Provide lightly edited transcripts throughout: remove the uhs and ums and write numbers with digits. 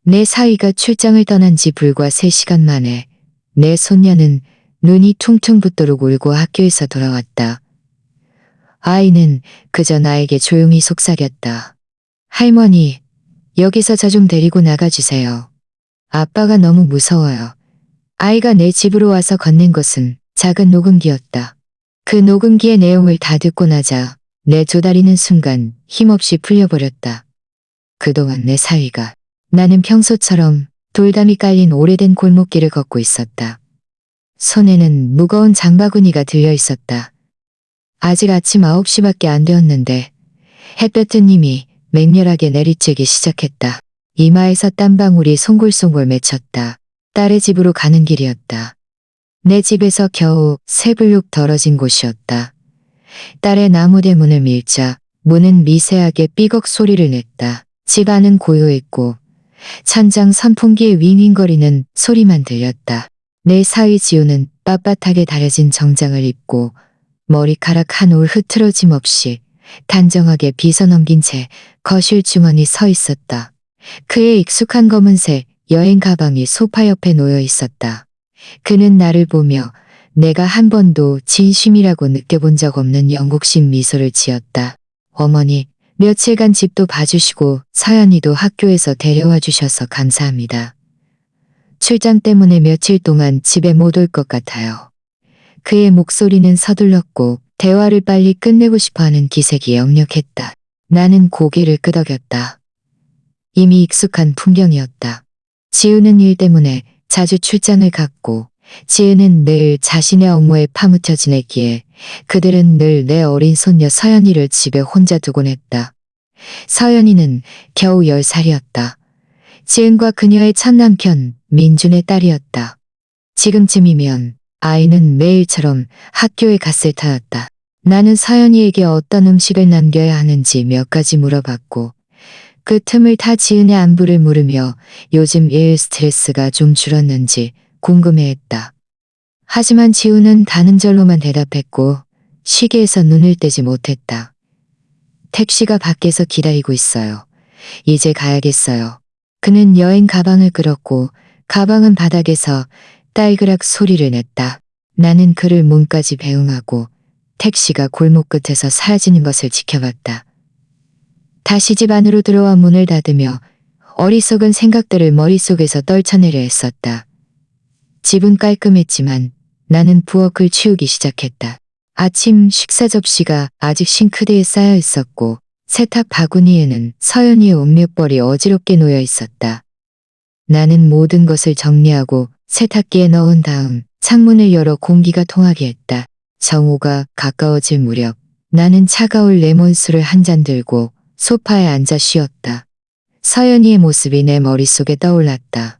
내 사위가 출장을 떠난 지 불과 3시간 만에 내 손녀는 눈이 퉁퉁 붓도록 울고 학교에서 돌아왔다. 아이는 그저 나에게 조용히 속삭였다. 할머니, 여기서 저 좀 데리고 나가주세요. 아빠가 너무 무서워요. 아이가 내 집으로 와서 건넨 것은 작은 녹음기였다. 그 녹음기의 내용을 다 듣고 나자 내 두 다리는 순간 힘없이 풀려버렸다. 그동안 내 사위가 나는 평소처럼 돌담이 깔린 오래된 골목길을 걷고 있었다. 손에는 무거운 장바구니가 들려 있었다. 아직 아침 9시밖에 안 되었는데 햇볕은 이미 맹렬하게 내리쬐기 시작했다. 이마에서 땀방울이 송골송골 맺혔다. 딸의 집으로 가는 길이었다. 내 집에서 겨우 3블록 떨어진 곳이었다. 딸의 나무 대문을 밀자 문은 미세하게 삐걱 소리를 냈다. 집 안은 고요했고 천장 선풍기의 윙윙거리는 소리만 들렸다. 내 사위 지우는 빳빳하게 다려진 정장을 입고 머리카락 한 올 흐트러짐 없이 단정하게 빗어넘긴 채 거실 주머니 서 있었다. 그의 익숙한 검은색 여행 가방이 소파 옆에 놓여 있었다. 그는 나를 보며 내가 한 번도 진심이라고 느껴본 적 없는 영국식 미소를 지었다. 어머니, 며칠간 집도 봐주시고 서연이도 학교에서 데려와 주셔서 감사합니다. 출장 때문에 며칠 동안 집에 못 올 것 같아요. 그의 목소리는 서둘렀고 대화를 빨리 끝내고 싶어하는 기색이 역력했다. 나는 고개를 끄덕였다. 이미 익숙한 풍경이었다. 지우는 일 때문에 자주 출장을 갔고 지은은 늘 자신의 업무에 파묻혀 지냈기에 그들은 늘 내 어린 손녀 서연이를 집에 혼자 두곤 했다. 서연이는 겨우 10살이었다. 지은과 그녀의 첫 남편 민준의 딸이었다. 지금쯤이면 아이는 매일처럼 학교에 갔을 터였다. 나는 서연이에게 어떤 음식을 남겨야 하는지 몇 가지 물어봤고 그 틈을 타 지은의 안부를 물으며 요즘 일 스트레스가 좀 줄었는지 궁금해했다. 하지만 지우는 다는 절로만 대답했고 시계에서 눈을 떼지 못했다. 택시가 밖에서 기다리고 있어요. 이제 가야겠어요. 그는 여행 가방을 끌었고 가방은 바닥에서 딸그락 소리를 냈다. 나는 그를 문까지 배웅하고 택시가 골목 끝에서 사라지는 것을 지켜봤다. 다시 집 안으로 들어와 문을 닫으며 어리석은 생각들을 머릿속에서 떨쳐내려 했었다. 집은 깔끔했지만 나는 부엌을 치우기 시작했다. 아침 식사 접시가 아직 싱크대에 쌓여 있었고 세탁 바구니에는 서연이의 옷몇벌이 어지럽게 놓여 있었다. 나는 모든 것을 정리하고 세탁기에 넣은 다음 창문을 열어 공기가 통하게 했다. 정오가 가까워질 무렵 나는 차가울 레몬수를 한 잔 들고 소파에 앉아 쉬었다. 서연이의 모습이 내 머릿속에 떠올랐다.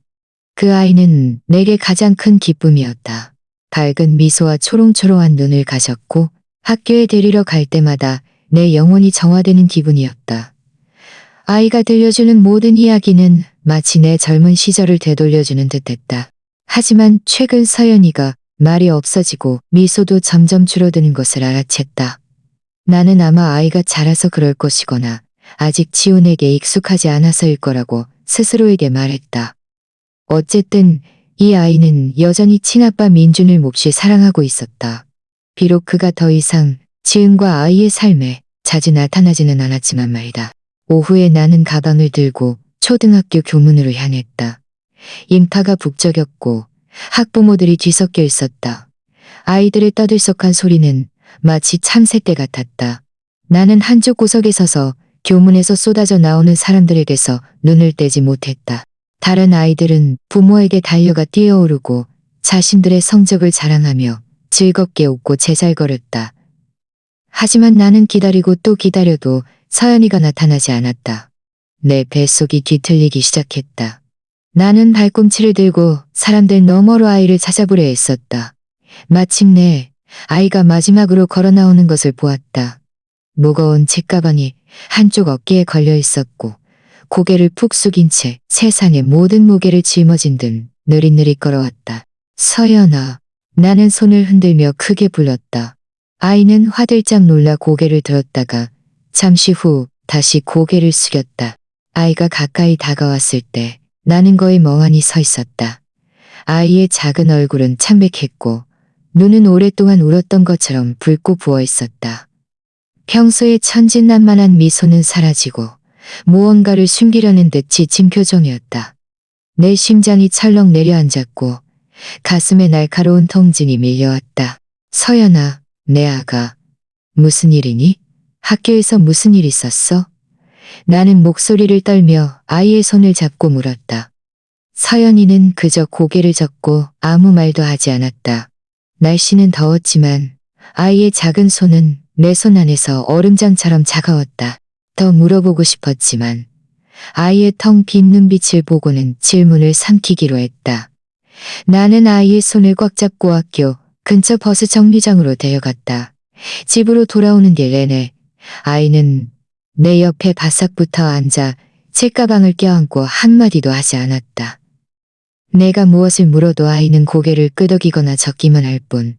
그 아이는 내게 가장 큰 기쁨이었다. 밝은 미소와 초롱초롱한 눈을 가졌고 학교에 데리러 갈 때마다 내 영혼이 정화되는 기분이었다. 아이가 들려주는 모든 이야기는 마치 내 젊은 시절을 되돌려주는 듯했다. 하지만 최근 서연이가 말이 없어지고 미소도 점점 줄어드는 것을 알아챘다. 나는 아마 아이가 자라서 그럴 것이거나 아직 지훈에게 익숙하지 않아서일 거라고 스스로에게 말했다. 어쨌든 이 아이는 여전히 친아빠 민준을 몹시 사랑하고 있었다. 비록 그가 더 이상 지은과 아이의 삶에 자주 나타나지는 않았지만 말이다. 오후에 나는 가방을 들고 초등학교 교문으로 향했다. 인파가 북적였고 학부모들이 뒤섞여 있었다. 아이들의 떠들썩한 소리는 마치 참새떼 같았다. 나는 한쪽 구석에 서서 교문에서 쏟아져 나오는 사람들에게서 눈을 떼지 못했다. 다른 아이들은 부모에게 달려가 뛰어오르고 자신들의 성적을 자랑하며 즐겁게 웃고 제잘거렸다. 하지만 나는 기다리고 또 기다려도 서연이가 나타나지 않았다. 내 뱃속이 뒤틀리기 시작했다. 나는 발꿈치를 들고 사람들 너머로 아이를 찾아보려 애썼다. 마침내 아이가 마지막으로 걸어 나오는 것을 보았다. 무거운 책가방이 한쪽 어깨에 걸려 있었고 고개를 푹 숙인 채 세상의 모든 무게를 짊어진 듯 느릿느릿 걸어왔다. 서연아. 나는 손을 흔들며 크게 불렀다. 아이는 화들짝 놀라 고개를 들었다가 잠시 후 다시 고개를 숙였다. 아이가 가까이 다가왔을 때 나는 거의 멍하니 서 있었다. 아이의 작은 얼굴은 창백했고 눈은 오랫동안 울었던 것처럼 붉고 부어 있었다. 평소의 천진난만한 미소는 사라지고 무언가를 숨기려는 듯 지친 표정이었다. 내 심장이 철렁 내려앉았고 가슴에 날카로운 통증이 밀려왔다. 서연아, 내 아가. 무슨 일이니? 학교에서 무슨 일 있었어? 나는 목소리를 떨며 아이의 손을 잡고 물었다. 서연이는 그저 고개를 젓고 아무 말도 하지 않았다. 날씨는 더웠지만 아이의 작은 손은 내 손 안에서 얼음장처럼 차가웠다. 더 물어보고 싶었지만 아이의 텅 빈 눈빛을 보고는 질문을 삼키기로 했다. 나는 아이의 손을 꽉 잡고 학교 근처 버스 정류장으로 데려갔다. 집으로 돌아오는 길 내내 아이는 내 옆에 바싹 붙어 앉아 책가방을 껴안고 한마디도 하지 않았다. 내가 무엇을 물어도 아이는 고개를 끄덕이거나 적기만 할 뿐.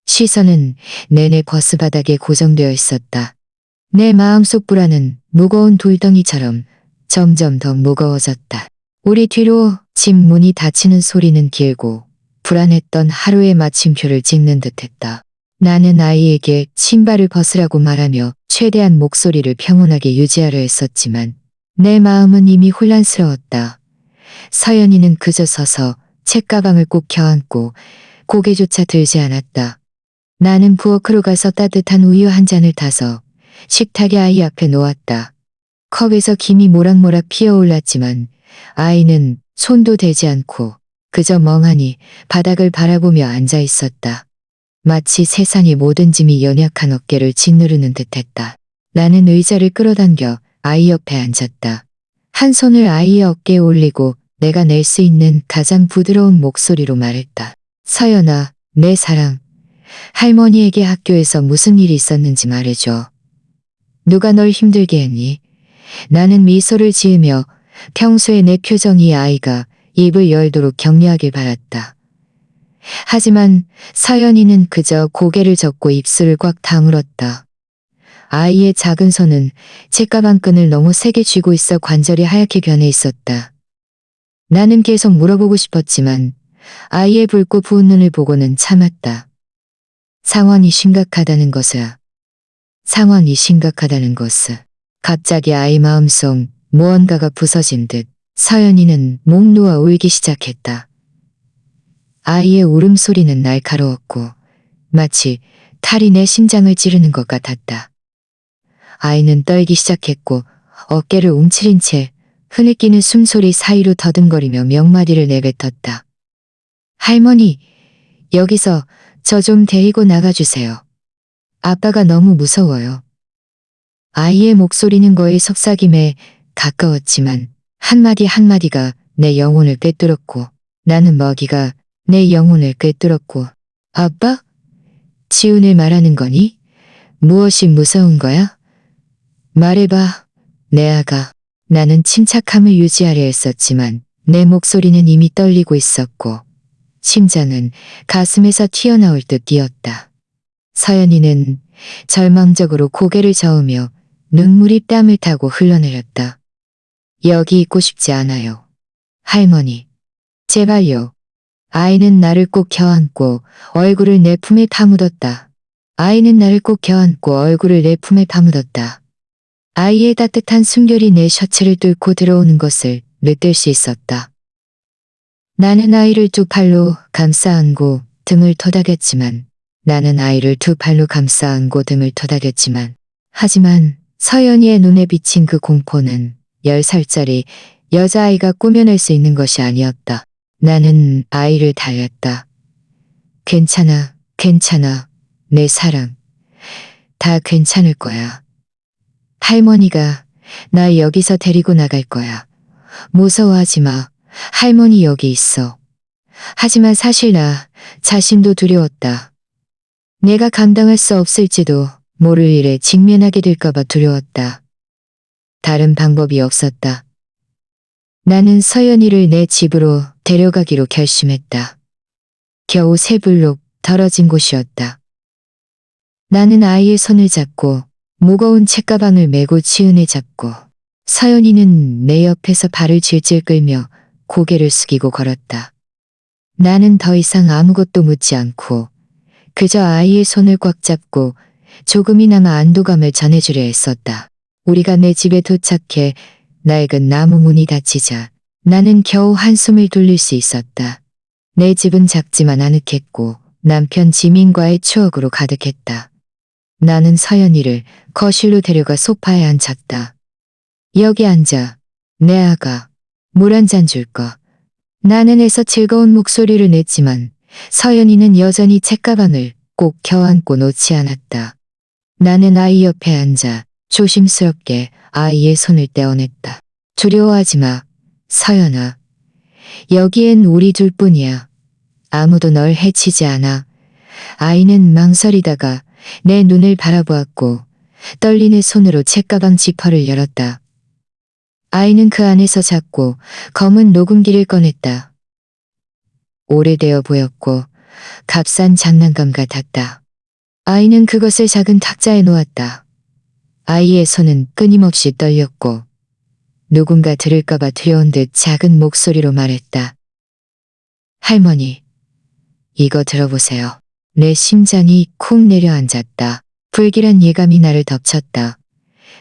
시선은 내내 버스 바닥에 고정되어 있었다. 내 마음속 불안은 무거운 돌덩이처럼 점점 더 무거워졌다. 우리 뒤로 집 문이 닫히는 소리는 길고 불안했던 하루의 마침표를 찍는 듯했다. 나는 아이에게 신발을 벗으라고 말하며 최대한 목소리를 평온하게 유지하려 했었지만 내 마음은 이미 혼란스러웠다. 서연이는 그저 서서 책가방을 꼭 껴안고 고개조차 들지 않았다. 나는 부엌으로 가서 따뜻한 우유 한 잔을 타서 식탁에 아이 앞에 놓았다. 컵에서 김이 모락모락 피어올랐지만 아이는 손도 대지 않고 그저 멍하니 바닥을 바라보며 앉아 있었다. 마치 세상의 모든 짐이 연약한 어깨를 짓누르는 듯했다. 나는 의자를 끌어당겨 아이 옆에 앉았다. 한 손을 아이의 어깨에 올리고 내가 낼 수 있는 가장 부드러운 목소리로 말했다. 서연아, 내 사랑. 할머니에게 학교에서 무슨 일이 있었는지 말해줘. 누가 널 힘들게 했니? 나는 미소를 지으며 평소에 내 표정이 아이가 입을 열도록 격려하길 바랐다. 하지만 서연이는 그저 고개를 젓고 입술을 꽉 다물었다. 아이의 작은 손은 책가방 끈을 너무 세게 쥐고 있어 관절이 하얗게 변해 있었다. 나는 계속 물어보고 싶었지만 아이의 붉고 부은 눈을 보고는 참았다. 상황이 심각하다는 것을. 상황이 심각하다는 것을. 갑자기 아이 마음속 무언가가 부서진 듯 서연이는 목 놓아 울기 시작했다. 아이의 울음소리는 날카로웠고 마치 탈이 내 심장을 찌르는 것 같았다. 아이는 떨기 시작했고 어깨를 움츠린 채 흐느끼는 숨소리 사이로 더듬거리며 몇 마디를 내뱉었다. 할머니, 여기서 저 좀 데리고 나가주세요. 아빠가 너무 무서워요. 아이의 목소리는 거의 속삭임에 가까웠지만 한마디 한마디가 내 영혼을 꿰뚫었고 나는 먹이가 내 영혼을 꿰뚫었고 아빠? 지훈을 말하는 거니? 무엇이 무서운 거야? 말해봐, 내 아가. 나는 침착함을 유지하려 했었지만 내 목소리는 이미 떨리고 있었고 심장은 가슴에서 튀어나올 듯 뛰었다. 서연이는 절망적으로 고개를 저으며 눈물이 뺨을 타고 흘러내렸다. 여기 있고 싶지 않아요. 할머니, 제발요. 아이는 나를 꼭 껴안고 얼굴을 내 품에 파묻었다. 아이는 나를 꼭 껴안고 얼굴을 내 품에 파묻었다. 아이의 따뜻한 숨결이 내 셔츠를 뚫고 들어오는 것을 느낄 수 있었다. 나는 아이를 두 팔로 감싸 안고 등을 토닥였지만 나는 아이를 두 팔로 감싸 안고 등을 토닥였지만 하지만 서연이의 눈에 비친 그 공포는 10살짜리 여자아이가 꾸며낼 수 있는 것이 아니었다. 나는 아이를 달랬다. 괜찮아, 괜찮아, 내 사랑. 다 괜찮을 거야. 할머니가 나 여기서 데리고 나갈 거야. 무서워하지 마. 할머니 여기 있어. 하지만 사실 나 자신도 두려웠다. 내가 감당할 수 없을지도 모를 일에 직면하게 될까봐 두려웠다. 다른 방법이 없었다. 나는 서연이를 내 집으로 데려가기로 결심했다. 겨우 3블록 떨어진 곳이었다. 나는 아이의 손을 잡고 무거운 책가방을 메고 치은에 잡고 서연이는 내 옆에서 발을 질질 끌며 고개를 숙이고 걸었다. 나는 더 이상 아무것도 묻지 않고 그저 아이의 손을 꽉 잡고 조금이나마 안도감을 전해주려 했었다. 우리가 내 집에 도착해 낡은 나무 문이 닫히자 나는 겨우 한숨을 돌릴 수 있었다. 내 집은 작지만 아늑했고 남편 지민과의 추억으로 가득했다. 나는 서연이를 거실로 데려가 소파에 앉혔다. 여기 앉아. 내 아가. 물 한 잔 줄까? 나는 애써 즐거운 목소리를 냈지만 서연이는 여전히 책가방을 꼭 껴안고 놓지 않았다. 나는 아이 옆에 앉아 조심스럽게 아이의 손을 떼어냈다. 두려워하지 마. 서연아. 여기엔 우리 둘뿐이야. 아무도 널 해치지 않아. 아이는 망설이다가 내 눈을 바라보았고 떨리는 손으로 책가방 지퍼를 열었다. 아이는 그 안에서 작고 검은 녹음기를 꺼냈다. 오래되어 보였고 값싼 장난감 같았다. 아이는 그것을 작은 탁자에 놓았다. 아이의 손은 끊임없이 떨렸고 누군가 들을까봐 두려운 듯 작은 목소리로 말했다. 할머니, 이거 들어보세요. 내 심장이 쿵 내려앉았다. 불길한 예감이 나를 덮쳤다.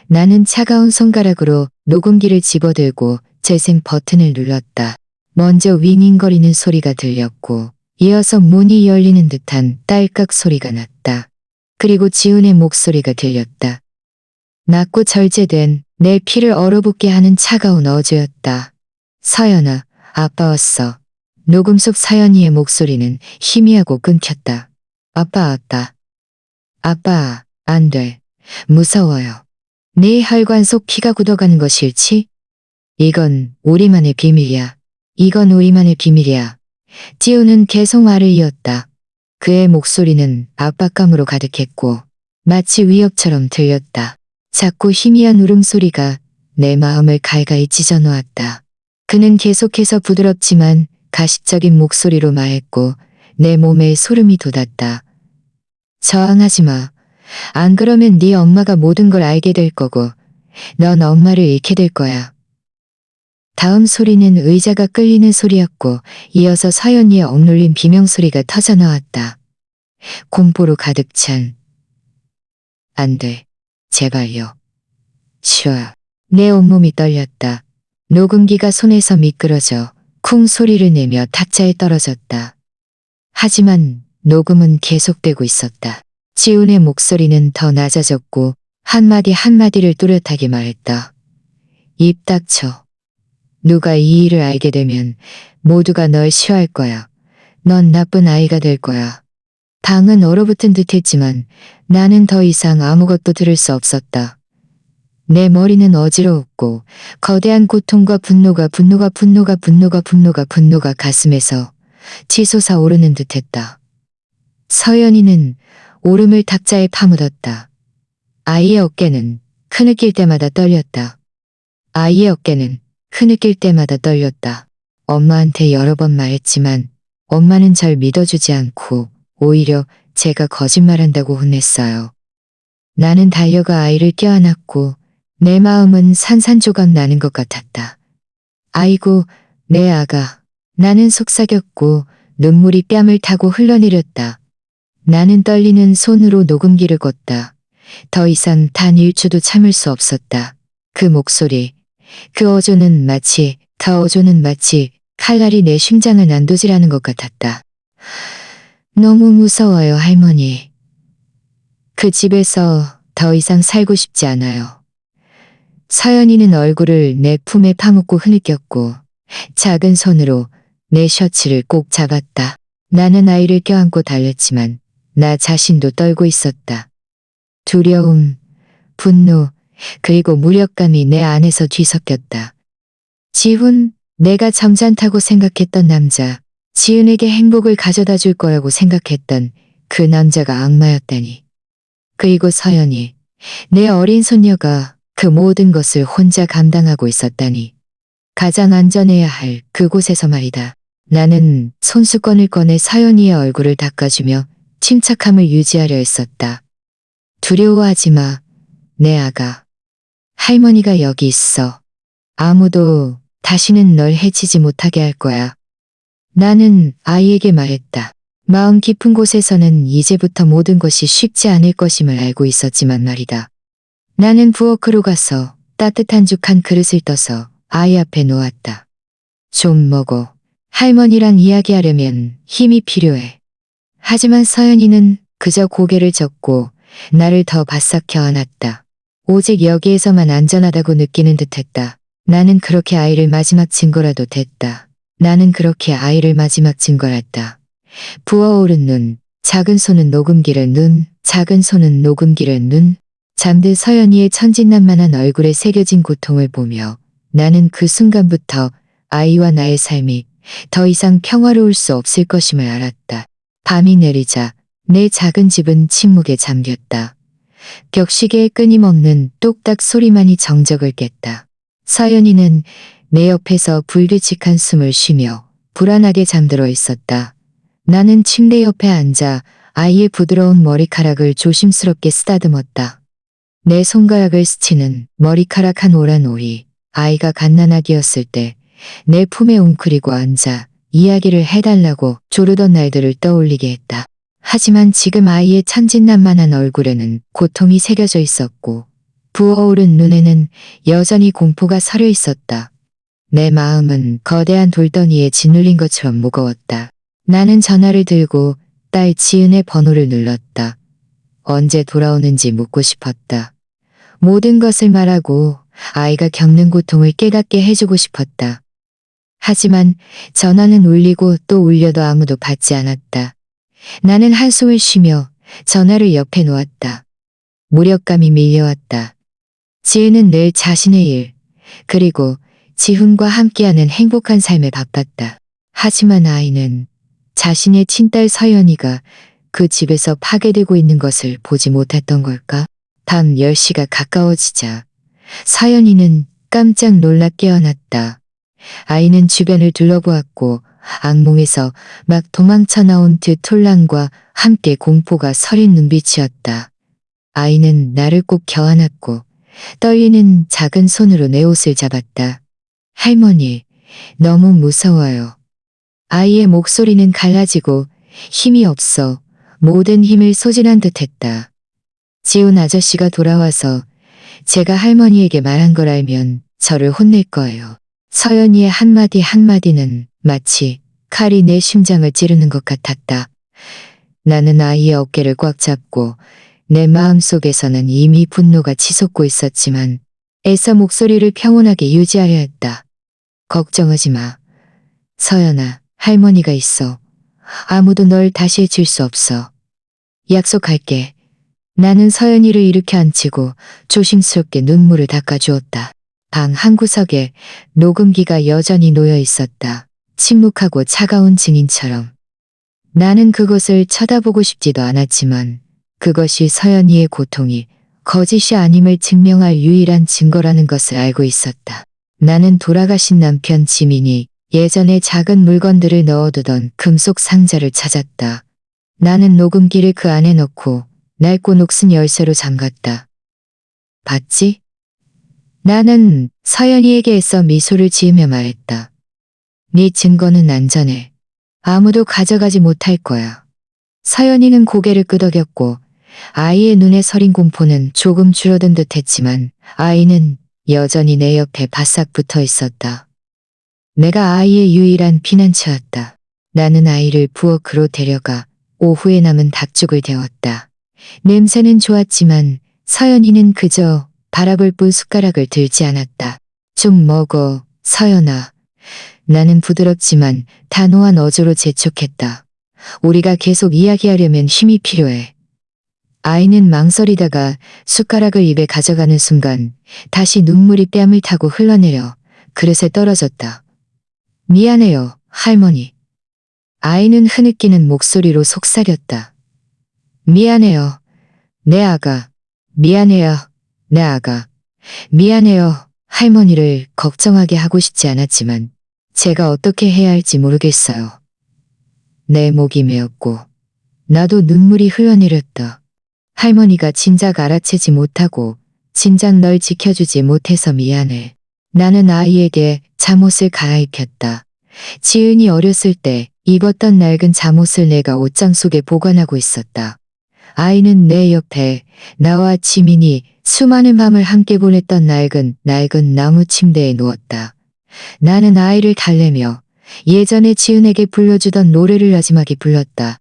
나는 차가운 손가락으로 녹음기를 집어들고 재생 버튼을 눌렀다. 먼저 윙윙거리는 소리가 들렸고 이어서 문이 열리는 듯한 딸깍 소리가 났다. 그리고 지훈의 목소리가 들렸다. 낮고 절제된 내 피를 얼어붙게 하는 차가운 어조였다. 서연아, 아빠 왔어. 녹음 속 서연이의 목소리는 희미하고 끊겼다. 아빠, 안 돼. 무서워요. 네 혈관 속 피가 굳어가는 거 싫지? 이건 우리만의 비밀이야. 이건 우리만의 비밀이야. 지우는 계속 말을 이었다. 그의 목소리는 압박감으로 가득했고 마치 위협처럼 들렸다. 작고 희미한 울음소리가 내 마음을 갈가이 찢어놓았다. 그는 계속해서 부드럽지만 가식적인 목소리로 말했고 내 몸에 소름이 돋았다. 저항하지 마. 안 그러면 네 엄마가 모든 걸 알게 될 거고 넌 엄마를 잃게 될 거야. 다음 소리는 의자가 끌리는 소리였고 이어서 서연이의 억눌린 비명소리가 터져나왔다. 공포로 가득 찬 안 돼. 제발요. 쉬어요. 내 온몸이 떨렸다. 녹음기가 손에서 미끄러져 쿵 소리를 내며 탁자에 떨어졌다. 하지만 녹음은 계속되고 있었다. 지훈의 목소리는 더 낮아졌고 한마디 한마디를 뚜렷하게 말했다. 입 닥쳐. 누가 이 일을 알게 되면 모두가 널 싫어할 거야. 넌 나쁜 아이가 될 거야. 방은 얼어붙은 듯했지만 나는 더 이상 아무것도 들을 수 없었다. 내 머리는 어지러웠고 거대한 고통과 분노가 가슴에서 치솟아 오르는 듯했다. 서연이는 오름을 탁자에 파묻었다. 아이의 어깨는 흐느낄 때마다 떨렸다. 엄마한테 여러 번 말했지만 엄마는 절 믿어주지 않고 오히려 제가 거짓말한다고 혼냈어요. 나는 달려가 아이를 껴안았고 내 마음은 산산조각 나는 것 같았다. 아이고, 내 아가. 나는 속삭였고 눈물이 뺨을 타고 흘러내렸다. 나는 떨리는 손으로 녹음기를 껐다. 더 이상 단 1초도 참을 수 없었다. 그 목소리, 그 어조는 마치 칼날이 내 심장을 난도질하는 것 같았다. 너무 무서워요, 할머니. 그 집에서 더 이상 살고 싶지 않아요. 서연이는 얼굴을 내 품에 파묻고 흐느꼈고 작은 손으로 내 셔츠를 꼭 잡았다. 나는 아이를 껴안고 달렸지만 나 자신도 떨고 있었다. 두려움, 분노, 그리고 무력감이 내 안에서 뒤섞였다. 지훈, 내가 점잖다고 생각했던 남자, 지은에게 행복을 가져다 줄 거라고 생각했던 그 남자가 악마였다니. 그리고 서연이, 내 어린 손녀가 그 모든 것을 혼자 감당하고 있었다니. 가장 안전해야 할 그곳에서 말이다. 나는 손수건을 꺼내 서연이의 얼굴을 닦아주며 침착함을 유지하려 했었다. 두려워하지 마, 내 아가. 할머니가 여기 있어. 아무도 다시는 널 해치지 못하게 할 거야. 나는 아이에게 말했다. 마음 깊은 곳에서는 이제부터 모든 것이 쉽지 않을 것임을 알고 있었지만 말이다. 나는 부엌으로 가서 따뜻한 죽 한 그릇을 떠서 아이 앞에 놓았다. 좀 먹어. 할머니랑 이야기하려면 힘이 필요해. 하지만 서연이는 그저 고개를 젓고 나를 더 바싹 껴안았다. 오직 여기에서만 안전하다고 느끼는 듯했다. 나는 그렇게 아이를 마지막 증거라도 됐다. 나는 그렇게 아이를 마지막 증거였다. 부어오른 눈, 작은 손은 녹음기를 눈, 작은 손은 녹음기를 눈, 잠든 서연이의 천진난만한 얼굴에 새겨진 고통을 보며 나는 그 순간부터 아이와 나의 삶이 더 이상 평화로울 수 없을 것임을 알았다. 밤이 내리자 내 작은 집은 침묵에 잠겼다. 벽시계의 끊임없는 똑딱 소리만이 정적을 깼다. 서연이는 내 옆에서 불규칙한 숨을 쉬며 불안하게 잠들어 있었다. 나는 침대 옆에 앉아 아이의 부드러운 머리카락을 조심스럽게 쓰다듬었다. 내 손가락을 스치는 머리카락 한 오란 오이, 아이가 갓난아기였을 때 내 품에 웅크리고 앉아 이야기를 해달라고 조르던 날들을 떠올리게 했다. 하지만 지금 아이의 천진난만한 얼굴에는 고통이 새겨져 있었고 부어오른 눈에는 여전히 공포가 서려 있었다. 내 마음은 거대한 돌덩이에 짓눌린 것처럼 무거웠다. 나는 전화를 들고 딸 지은의 번호를 눌렀다. 언제 돌아오는지 묻고 싶었다. 모든 것을 말하고 아이가 겪는 고통을 깨닫게 해주고 싶었다. 하지만 전화는 울리고 또 울려도 아무도 받지 않았다. 나는 한숨을 쉬며 전화를 옆에 놓았다. 무력감이 밀려왔다. 지은은 늘 자신의 일, 그리고 지훈과 함께하는 행복한 삶에 바빴다. 하지만 아이는 자신의 친딸 서연이가 그 집에서 파괴되고 있는 것을 보지 못했던 걸까? 밤 10시가 가까워지자 서연이는 깜짝 놀라 깨어났다. 아이는 주변을 둘러보았고 악몽에서 막 도망쳐 나온 듯혼란과 함께 공포가 서린 눈빛이었다. 아이는 나를 꼭 껴안았고 떨리는 작은 손으로 내 옷을 잡았다. 할머니, 너무 무서워요. 아이의 목소리는 갈라지고 힘이 없어 모든 힘을 소진한 듯했다. 지훈 아저씨가 돌아와서 제가 할머니에게 말한 걸 알면 저를 혼낼 거예요. 서연이의 한마디 한마디는 마치 칼이 내 심장을 찌르는 것 같았다. 나는 아이의 어깨를 꽉 잡고 내 마음속에서는 이미 분노가 치솟고 있었지만 애써 목소리를 평온하게 유지하려 했다. 걱정하지 마. 서연아, 할머니가 있어. 아무도 널 다시 해칠 수 없어. 약속할게. 나는 서연이를 일으켜 앉히고 조심스럽게 눈물을 닦아주었다. 방 한구석에 녹음기가 여전히 놓여 있었다. 침묵하고 차가운 증인처럼. 나는 그것을 쳐다보고 싶지도 않았지만 그것이 서연이의 고통이 거짓이 아님을 증명할 유일한 증거라는 것을 알고 있었다. 나는 돌아가신 남편 지민이 예전에 작은 물건들을 넣어두던 금속 상자를 찾았다. 나는 녹음기를 그 안에 넣고 낡고 녹슨 열쇠로 잠갔다. 봤지? 나는 서연이에게 애써 미소를 지으며 말했다. 네 증거는 안전해. 아무도 가져가지 못할 거야. 서연이는 고개를 끄덕였고 아이의 눈에 서린 공포는 조금 줄어든 듯 했지만 아이는 여전히 내 옆에 바싹 붙어 있었다. 내가 아이의 유일한 피난처였다. 나는 아이를 부엌으로 데려가 오후에 남은 닭죽을 데웠다. 냄새는 좋았지만 서연이는 그저 바라볼 뿐 숟가락을 들지 않았다. 좀 먹어, 서연아. 나는 부드럽지만 단호한 어조로 재촉했다. 우리가 계속 이야기하려면 힘이 필요해. 아이는 망설이다가 숟가락을 입에 가져가는 순간 다시 눈물이 뺨을 타고 흘러내려 그릇에 떨어졌다. 미안해요, 할머니. 아이는 흐느끼는 목소리로 속삭였다. 미안해요, 내 아가. 미안해요, 내 아가. 미안해요, 할머니를 걱정하게 하고 싶지 않았지만 제가 어떻게 해야 할지 모르겠어요. 내 목이 메었고 나도 눈물이 흘러내렸다. 할머니가 진작 알아채지 못하고 진작 널 지켜주지 못해서 미안해. 나는 아이에게 잠옷을 갈아입혔다. 지은이 어렸을 때 입었던 낡은 잠옷을 내가 옷장 속에 보관하고 있었다. 아이는 내 옆에, 나와 지민이 수많은 밤을 함께 보냈던 낡은 나무 침대에 누웠다. 나는 아이를 달래며 예전에 지은에게 불러주던 노래를 나지막이 불렀다.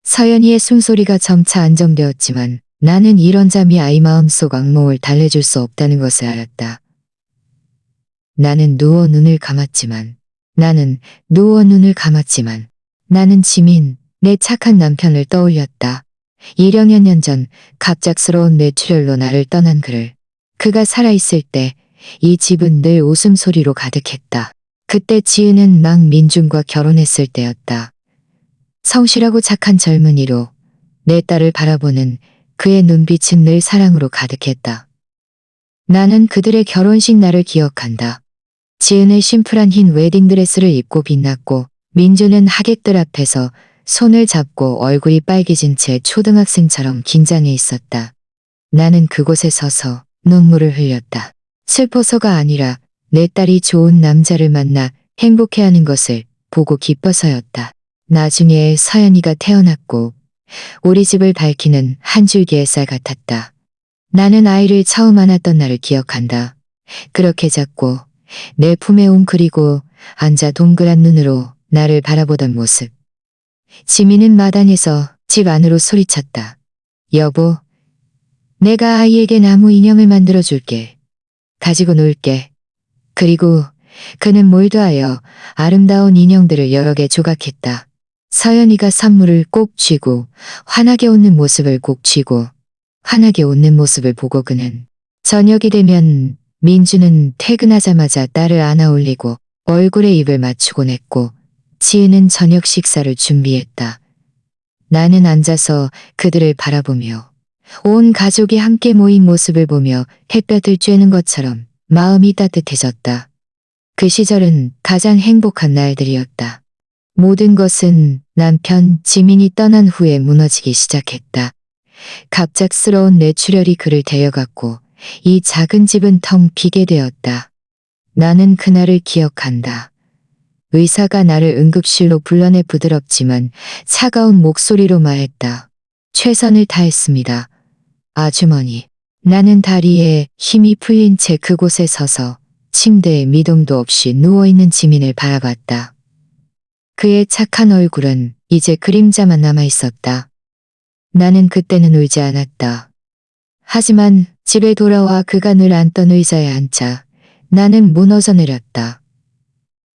서연이의 숨소리가 점차 안정되었지만 나는 이런 잠이 아이 마음속 악몽을 달래줄 수 없다는 것을 알았다. 나는 누워 눈을 감았지만 나는 지민, 내 착한 남편을 떠올렸다. 1여 년 전 갑작스러운 뇌출혈로 나를 떠난 그를. 그가 살아있을 때 이 집은 늘 웃음소리로 가득했다. 그때 지은은 막 민준과 결혼했을 때였다. 성실하고 착한 젊은이로 내 딸을 바라보는 그의 눈빛은 늘 사랑으로 가득했다. 나는 그들의 결혼식 날을 기억한다. 지은의 심플한 흰 웨딩드레스를 입고 빛났고 민주는 하객들 앞에서 손을 잡고 얼굴이 빨개진 채 초등학생처럼 긴장해 있었다. 나는 그곳에 서서 눈물을 흘렸다. 슬퍼서가 아니라 내 딸이 좋은 남자를 만나 행복해하는 것을 보고 기뻐서였다. 나중에 서연이가 태어났고 우리 집을 밝히는 한 줄기의 쌀 같았다. 나는 아이를 처음 안았던 날을 기억한다. 그렇게 작고 내 품에 웅크리고 앉아 동그란 눈으로 나를 바라보던 모습. 지민은 마당에서 집 안으로 소리쳤다. 여보, 내가 아이에게 나무 인형을 만들어 줄게. 가지고 놀게. 그리고 그는 몰두하여 아름다운 인형들을 여러 개 조각했다. 서연이가 선물을 꼭 쥐고 환하게 웃는 모습을 보고 그는 저녁이 되면 민주는 퇴근하자마자 딸을 안아 올리고 얼굴에 입을 맞추곤 했고 지은은 저녁 식사를 준비했다. 나는 앉아서 그들을 바라보며 온 가족이 함께 모인 모습을 보며 햇볕을 쬐는 것처럼 마음이 따뜻해졌다. 그 시절은 가장 행복한 날들이었다. 모든 것은 남편 지민이 떠난 후에 무너지기 시작했다. 갑작스러운 뇌출혈이 그를 데려갔고 이 작은 집은 텅 비게 되었다. 나는 그날을 기억한다. 의사가 나를 응급실로 불러내 부드럽지만 차가운 목소리로 말했다. 최선을 다했습니다. 아주머니. 나는 다리에 힘이 풀린 채 그곳에 서서 침대에 미동도 없이 누워있는 지민을 바라봤다. 그의 착한 얼굴은 이제 그림자만 남아있었다. 나는 그때는 울지 않았다. 하지만 집에 돌아와 그가 늘 앉던 의자에 앉자 나는 무너져 내렸다.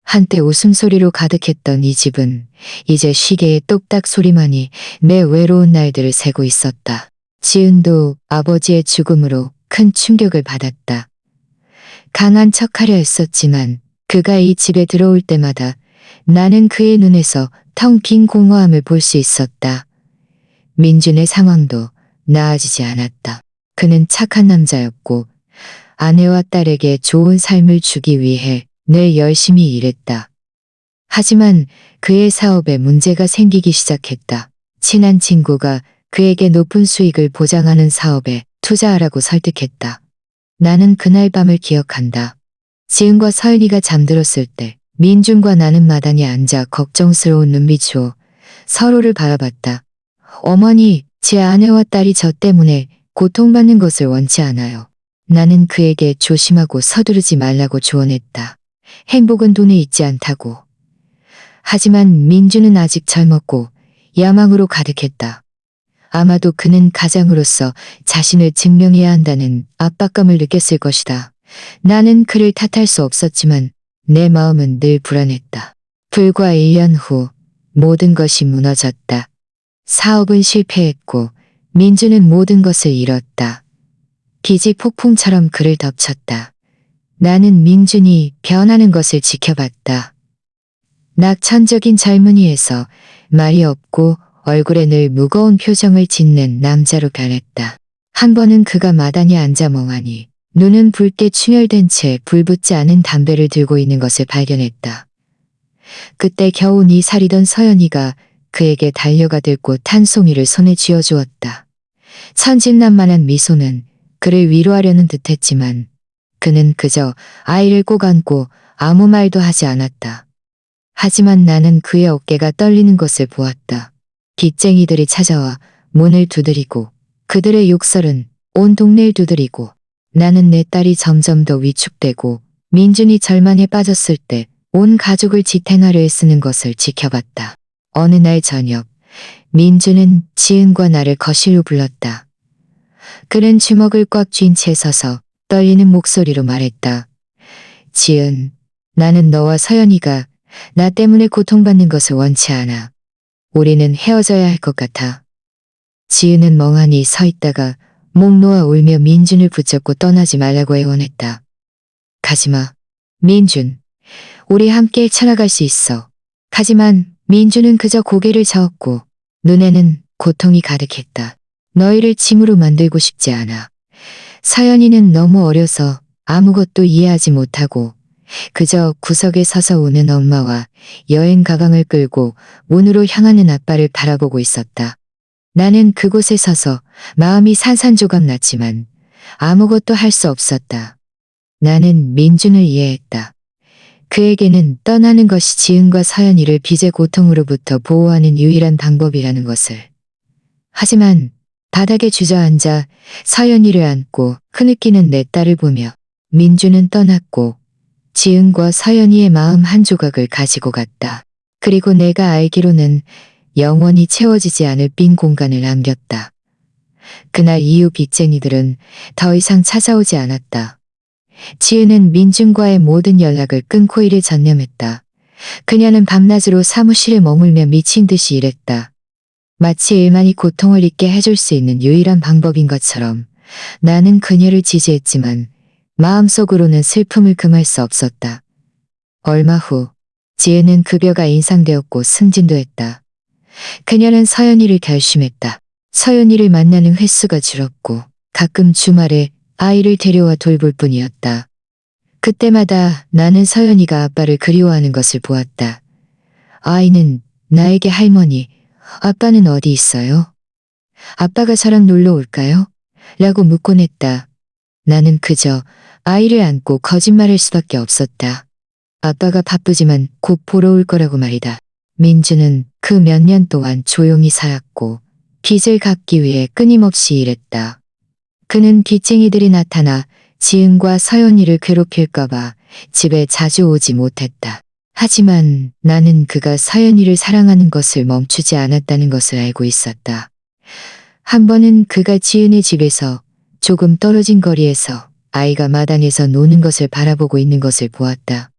한때 웃음소리로 가득했던 이 집은 이제 시계의 똑딱 소리만이 내 외로운 날들을 새고 있었다. 지은도 아버지의 죽음으로 큰 충격을 받았다. 강한 척하려 했었지만 그가 이 집에 들어올 때마다 나는 그의 눈에서 텅 빈 공허함을 볼 수 있었다. 민준의 상황도 나아지지 않았다. 그는 착한 남자였고 아내와 딸에게 좋은 삶을 주기 위해 늘 열심히 일했다. 하지만 그의 사업에 문제가 생기기 시작했다. 친한 친구가 그에게 높은 수익을 보장하는 사업에 투자하라고 설득했다. 나는 그날 밤을 기억한다. 지은과 서연이가 잠들었을 때 민준과 나는 마당에 앉아 걱정스러운 눈빛으로 서로를 바라봤다. 어머니, 제 아내와 딸이 저 때문에 고통받는 것을 원치 않아요. 나는 그에게 조심하고 서두르지 말라고 조언했다. 행복은 돈에 있지 않다고. 하지만 민준은 아직 젊었고 야망으로 가득했다. 아마도 그는 가장으로서 자신을 증명해야 한다는 압박감을 느꼈을 것이다. 나는 그를 탓할 수 없었지만 내 마음은 늘 불안했다. 불과 1년 후 모든 것이 무너졌다. 사업은 실패했고 민주는 모든 것을 잃었다. 빚이 폭풍처럼 그를 덮쳤다. 나는 민준이 변하는 것을 지켜봤다. 낙천적인 젊은이에서 말이 없고 얼굴에 늘 무거운 표정을 짓는 남자로 변했다. 한 번은 그가 마당에 앉아 멍하니 눈은 붉게 충혈된 채 불붙지 않은 담배를 들고 있는 것을 발견했다. 그때 겨우 4살이던 서연이가 그에게 달려가 들고 탄 송이를 손에 쥐어주었다. 천진난만한 미소는 그를 위로하려는 듯했지만 그는 그저 아이를 꼭 안고 아무 말도 하지 않았다. 하지만 나는 그의 어깨가 떨리는 것을 보았다. 빚쟁이들이 찾아와 문을 두드리고 그들의 욕설은 온 동네를 두드리고 나는 내 딸이 점점 더 위축되고 민준이 절망에 빠졌을 때 온 가족을 지탱하려 애쓰는 것을 지켜봤다. 어느 날 저녁 민준은 지은과 나를 거실로 불렀다. 그는 주먹을 꽉 쥔 채 서서 떨리는 목소리로 말했다. 지은, 나는 너와 서연이가 나 때문에 고통받는 것을 원치 않아. 우리는 헤어져야 할 것 같아. 지은은 멍하니 서 있다가 목 놓아 울며 민준을 붙잡고 떠나지 말라고 애원했다. 가지마. 민준. 우리 함께 살아갈 수 있어. 하지만 민준은 그저 고개를 저었고 눈에는 고통이 가득했다. 너희를 짐으로 만들고 싶지 않아. 서연이는 너무 어려서 아무것도 이해하지 못하고 그저 구석에 서서 우는 엄마와 여행 가방을 끌고 문으로 향하는 아빠를 바라보고 있었다. 나는 그곳에 서서 마음이 산산조각 났지만 아무것도 할 수 없었다. 나는 민준을 이해했다. 그에게는 떠나는 것이 지은과 서연이를 빚의 고통으로부터 보호하는 유일한 방법이라는 것을. 하지만 바닥에 주저앉아 서연이를 안고 흐느끼는 내 딸을 보며 민준은 떠났고 지은과 서연이의 마음 한 조각을 가지고 갔다. 그리고 내가 알기로는 영원히 채워지지 않을 빈 공간을 남겼다. 그날 이후 빚쟁이들은 더 이상 찾아오지 않았다. 지은은 민준과의 모든 연락을 끊고 일에 전념했다. 그녀는 밤낮으로 사무실에 머물며 미친 듯이 일했다. 마치 일만이 고통을 잊게 해줄 수 있는 유일한 방법인 것처럼 나는 그녀를 지지했지만 마음속으로는 슬픔을 금할 수 없었다. 얼마 후 지은은 급여가 인상되었고 승진도 했다. 그녀는 서연이를 결심했다. 서연이를 만나는 횟수가 줄었고 가끔 주말에 아이를 데려와 돌볼 뿐이었다. 그때마다 나는 서연이가 아빠를 그리워하는 것을 보았다. 아이는 나에게 할머니, 아빠는 어디 있어요? 아빠가 저랑 놀러 올까요? 라고 묻곤 했다. 나는 그저 아이를 안고 거짓말할 수밖에 없었다. 아빠가 바쁘지만 곧 보러 올 거라고 말이다. 민주는 그 몇 년 동안 조용히 살았고 빚을 갚기 위해 끊임없이 일했다. 그는 빚쟁이들이 나타나 지은과 서연이를 괴롭힐까봐 집에 자주 오지 못했다. 하지만 나는 그가 서연이를 사랑하는 것을 멈추지 않았다는 것을 알고 있었다. 한 번은 그가 지은의 집에서 조금 떨어진 거리에서 아이가 마당에서 노는 것을 바라보고 있는 것을 보았다.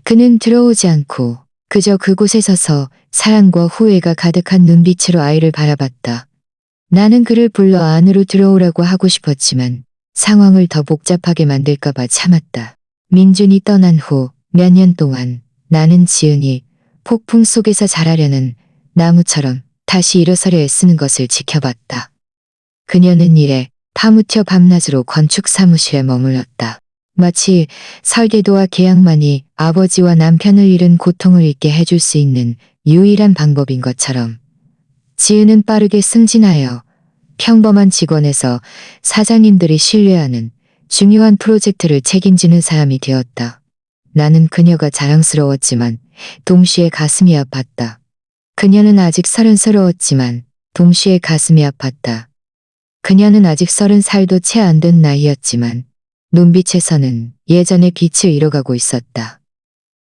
그는 들어오지 않고 그저 그곳에 서서 사랑과 후회가 가득한 눈빛으로 아이를 바라봤다. 나는 그를 불러 안으로 들어오라고 하고 싶었지만 상황을 더 복잡하게 만들까봐 참았다. 민준이 떠난 후 몇 년 동안 나는 지은이 폭풍 속에서 자라려는 나무처럼 다시 일어서려 애쓰는 것을 지켜봤다. 그녀는 일에 파묻혀 밤낮으로 건축 사무실에 머물렀다. 마치 설계도와 계약만이 아버지와 남편을 잃은 고통을 잊게 해줄 수 있는 유일한 방법인 것처럼. 지은은 빠르게 승진하여 평범한 직원에서 사장님들이 신뢰하는 중요한 프로젝트를 책임지는 사람이 되었다. 나는 그녀가 자랑스러웠지만 동시에 가슴이 아팠다. 그녀는 아직 30스러웠지만 동시에 가슴이 아팠다. 그녀는 아직 30살도 채 안 된 나이였지만 눈빛에서는 예전의 빛을 잃어가고 있었다.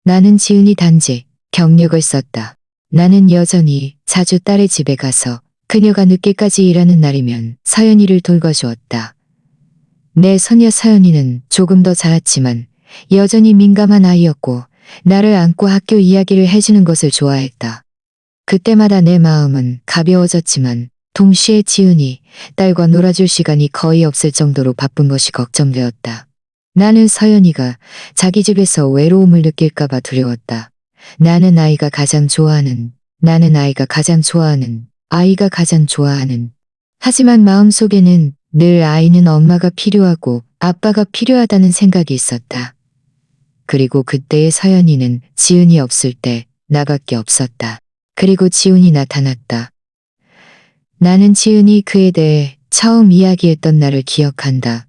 나는 지은이 단지 경력을 썼다. 나는 여전히 자주 딸의 집에 가서 그녀가 늦게까지 일하는 날이면 서연이를 돌봐주었다. 내 소녀 서연이는 조금 더 자랐지만 여전히 민감한 아이였고 나를 안고 학교 이야기를 해주는 것을 좋아했다. 그때마다 내 마음은 가벼워졌지만 동시에 지은이 딸과 놀아줄 시간이 거의 없을 정도로 바쁜 것이 걱정되었다. 나는 서연이가 자기 집에서 외로움을 느낄까봐 두려웠다. 나는 아이가 가장 좋아하는 아이가 가장 좋아하는. 하지만 마음속에는 늘 아이는 엄마가 필요하고 아빠가 필요하다는 생각이 있었다. 그리고 그때의 서연이는 지은이 없을 때 나밖에 없었다. 그리고 지은이 나타났다. 나는 지은이 그에 대해 처음 이야기했던 날을 기억한다.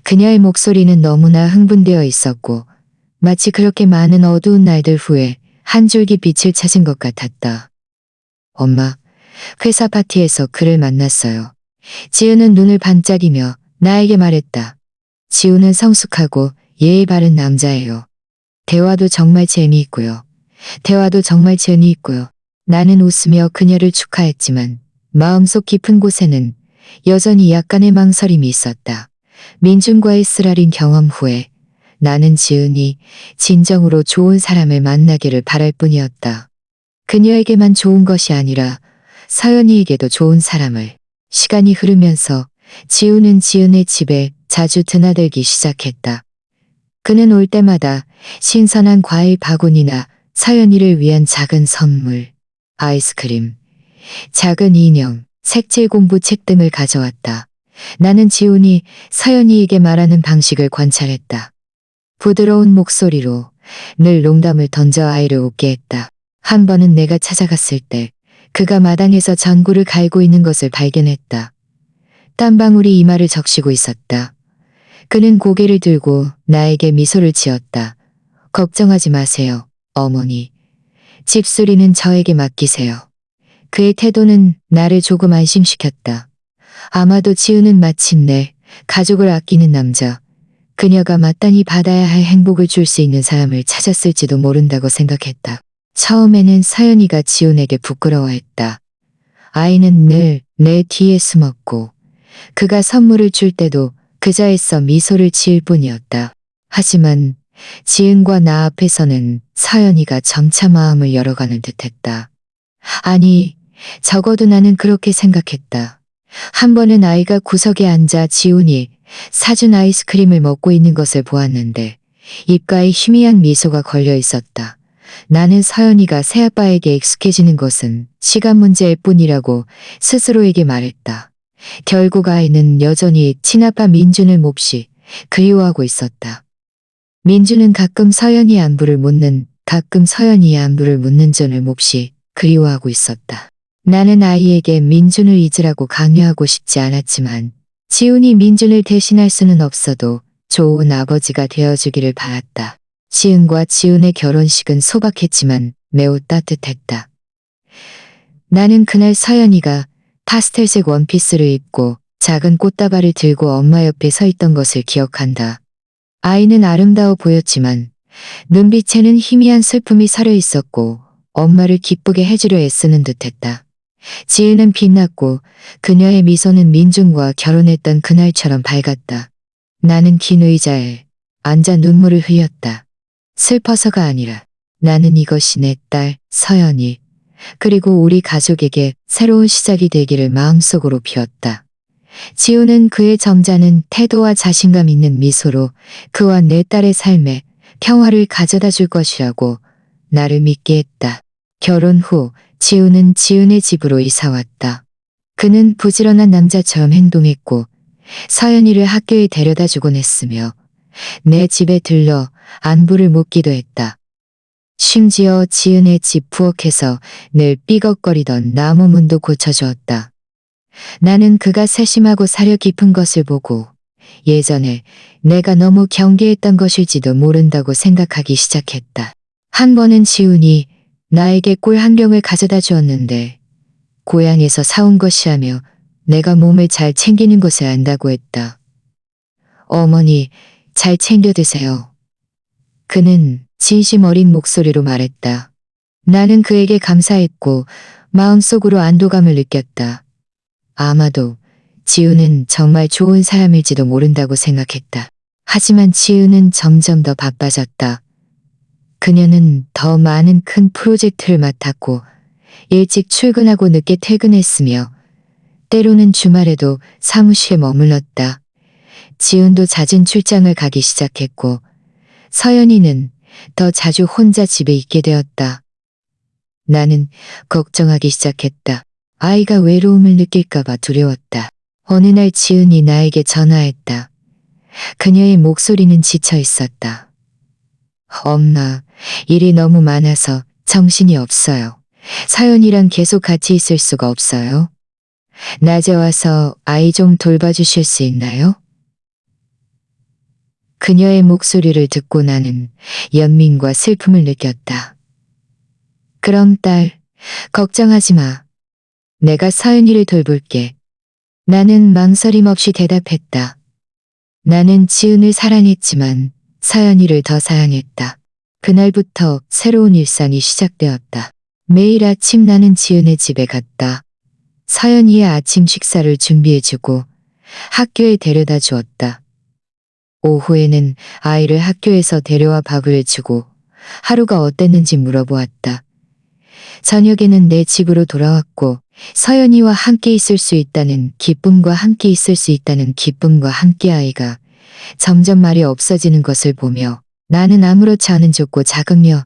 그녀의 목소리는 너무나 흥분되어 있었고 마치 그렇게 많은 어두운 날들 후에 한 줄기 빛을 찾은 것 같았다. 엄마, 회사 파티에서 그를 만났어요. 지우는 눈을 반짝이며 나에게 말했다. 지우는 성숙하고 예의 바른 남자예요. 대화도 정말 재미있고요. 대화도 정말 재미있고요. 나는 웃으며 그녀를 축하했지만 마음속 깊은 곳에는 여전히 약간의 망설임이 있었다. 민준과의 쓰라린 경험 후에 나는 지은이 진정으로 좋은 사람을 만나기를 바랄 뿐이었다. 그녀에게만 좋은 것이 아니라 서연이에게도 좋은 사람을. 시간이 흐르면서 지우는 지은의 집에 자주 드나들기 시작했다. 그는 올 때마다 신선한 과일 바구니나 서연이를 위한 작은 선물, 아이스크림, 작은 인형, 색칠 공부책 등을 가져왔다. 나는 지훈이 서연이에게 말하는 방식을 관찰했다. 부드러운 목소리로 늘 농담을 던져 아이를 웃게 했다. 한 번은 내가 찾아갔을 때 그가 마당에서 전구를 갈고 있는 것을 발견했다. 땀방울이 이마를 적시고 있었다. 그는 고개를 들고 나에게 미소를 지었다. 걱정하지 마세요, 어머니. 집수리는 저에게 맡기세요. 그의 태도는 나를 조금 안심시켰다. 아마도 지우는 마침내 가족을 아끼는 남자, 그녀가 마땅히 받아야 할 행복을 줄 수 있는 사람을 찾았을지도 모른다고 생각했다. 처음에는 서연이가 지훈에게 부끄러워했다. 아이는 늘 내 뒤에 숨었고 그가 선물을 줄 때도 그자 애써 미소를 지을 뿐이었다. 하지만 지은과 나 앞에서는 서연이가 점차 마음을 열어가는 듯했다. 아니, 적어도 나는 그렇게 생각했다. 한 번은 아이가 구석에 앉아 지훈이 사준 아이스크림을 먹고 있는 것을 보았는데 입가에 희미한 미소가 걸려 있었다. 나는 서연이가 새아빠에게 익숙해지는 것은 시간 문제일 뿐이라고 스스로에게 말했다. 결국 아이는 여전히 친아빠 민준을 몹시 그리워하고 있었다. 민준은 가끔 서연이의 안부를 묻는 전을 몹시 그리워하고 있었다. 나는 아이에게 민준을 잊으라고 강요하고 싶지 않았지만 지훈이 민준을 대신할 수는 없어도 좋은 아버지가 되어주기를 바랐다. 지은과 지훈의 결혼식은 소박했지만 매우 따뜻했다. 나는 그날 서연이가 파스텔색 원피스를 입고 작은 꽃다발을 들고 엄마 옆에 서 있던 것을 기억한다. 아이는 아름다워 보였지만 눈빛에는 희미한 슬픔이 서려 있었고 엄마를 기쁘게 해주려 애쓰는 듯했다. 지은은 빛났고 그녀의 미소는 민준과 결혼했던 그날처럼 밝았다. 나는 긴 의자에 앉아 눈물을 흘렸다. 슬퍼서가 아니라 나는 이것이 내 딸 서연이 그리고 우리 가족에게 새로운 시작이 되기를 마음속으로 비웠다. 지우는 그의 점잖은 태도와 자신감 있는 미소로 그와 내 딸의 삶에 평화를 가져다 줄 것이라고 나를 믿게 했다. 결혼 후 지우는 지은의 집으로 이사 왔다. 그는 부지런한 남자처럼 행동했고 서연이를 학교에 데려다 주곤 했으며 내 집에 들러 안부를 묻기도 했다. 심지어 지은의 집 부엌에서 늘 삐걱거리던 나무 문도 고쳐주었다. 나는 그가 세심하고 사려 깊은 것을 보고 예전에 내가 너무 경계했던 것일지도 모른다고 생각하기 시작했다. 한 번은 지훈이 나에게 꿀 한 병을 가져다 주었는데 고향에서 사온 것이라며 내가 몸을 잘 챙기는 것을 안다고 했다. 어머니, 잘 챙겨 드세요. 그는 진심 어린 목소리로 말했다. 나는 그에게 감사했고 마음속으로 안도감을 느꼈다. 아마도 지우는 정말 좋은 사람일지도 모른다고 생각했다. 하지만 지우는 점점 더 바빠졌다. 그녀는 더 많은 큰 프로젝트를 맡았고 일찍 출근하고 늦게 퇴근했으며 때로는 주말에도 사무실에 머물렀다. 지훈도 잦은 출장을 가기 시작했고 서연이는 더 자주 혼자 집에 있게 되었다. 나는 걱정하기 시작했다. 아이가 외로움을 느낄까봐 두려웠다. 어느 날 지은이 나에게 전화했다. 그녀의 목소리는 지쳐 있었다. 엄마, 일이 너무 많아서 정신이 없어요. 서연이랑 계속 같이 있을 수가 없어요. 낮에 와서 아이 좀 돌봐주실 수 있나요? 그녀의 목소리를 듣고 나는 연민과 슬픔을 느꼈다. 그럼 딸, 걱정하지 마. 내가 서연이를 돌볼게. 나는 망설임 없이 대답했다. 나는 지은을 사랑했지만 서연이를 더 사랑했다. 그날부터 새로운 일상이 시작되었다. 매일 아침 나는 지은의 집에 갔다. 서연이의 아침 식사를 준비해주고 학교에 데려다 주었다. 오후에는 아이를 학교에서 데려와 밥을 해주고 하루가 어땠는지 물어보았다. 저녁에는 내 집으로 돌아왔고 서연이와 함께 있을 수 있다는 기쁨과 함께 있을 수 있다는 기쁨과 함께 아이가 점점 말이 없어지는 것을 보며 나는 아무렇지 않은 좁고 작으며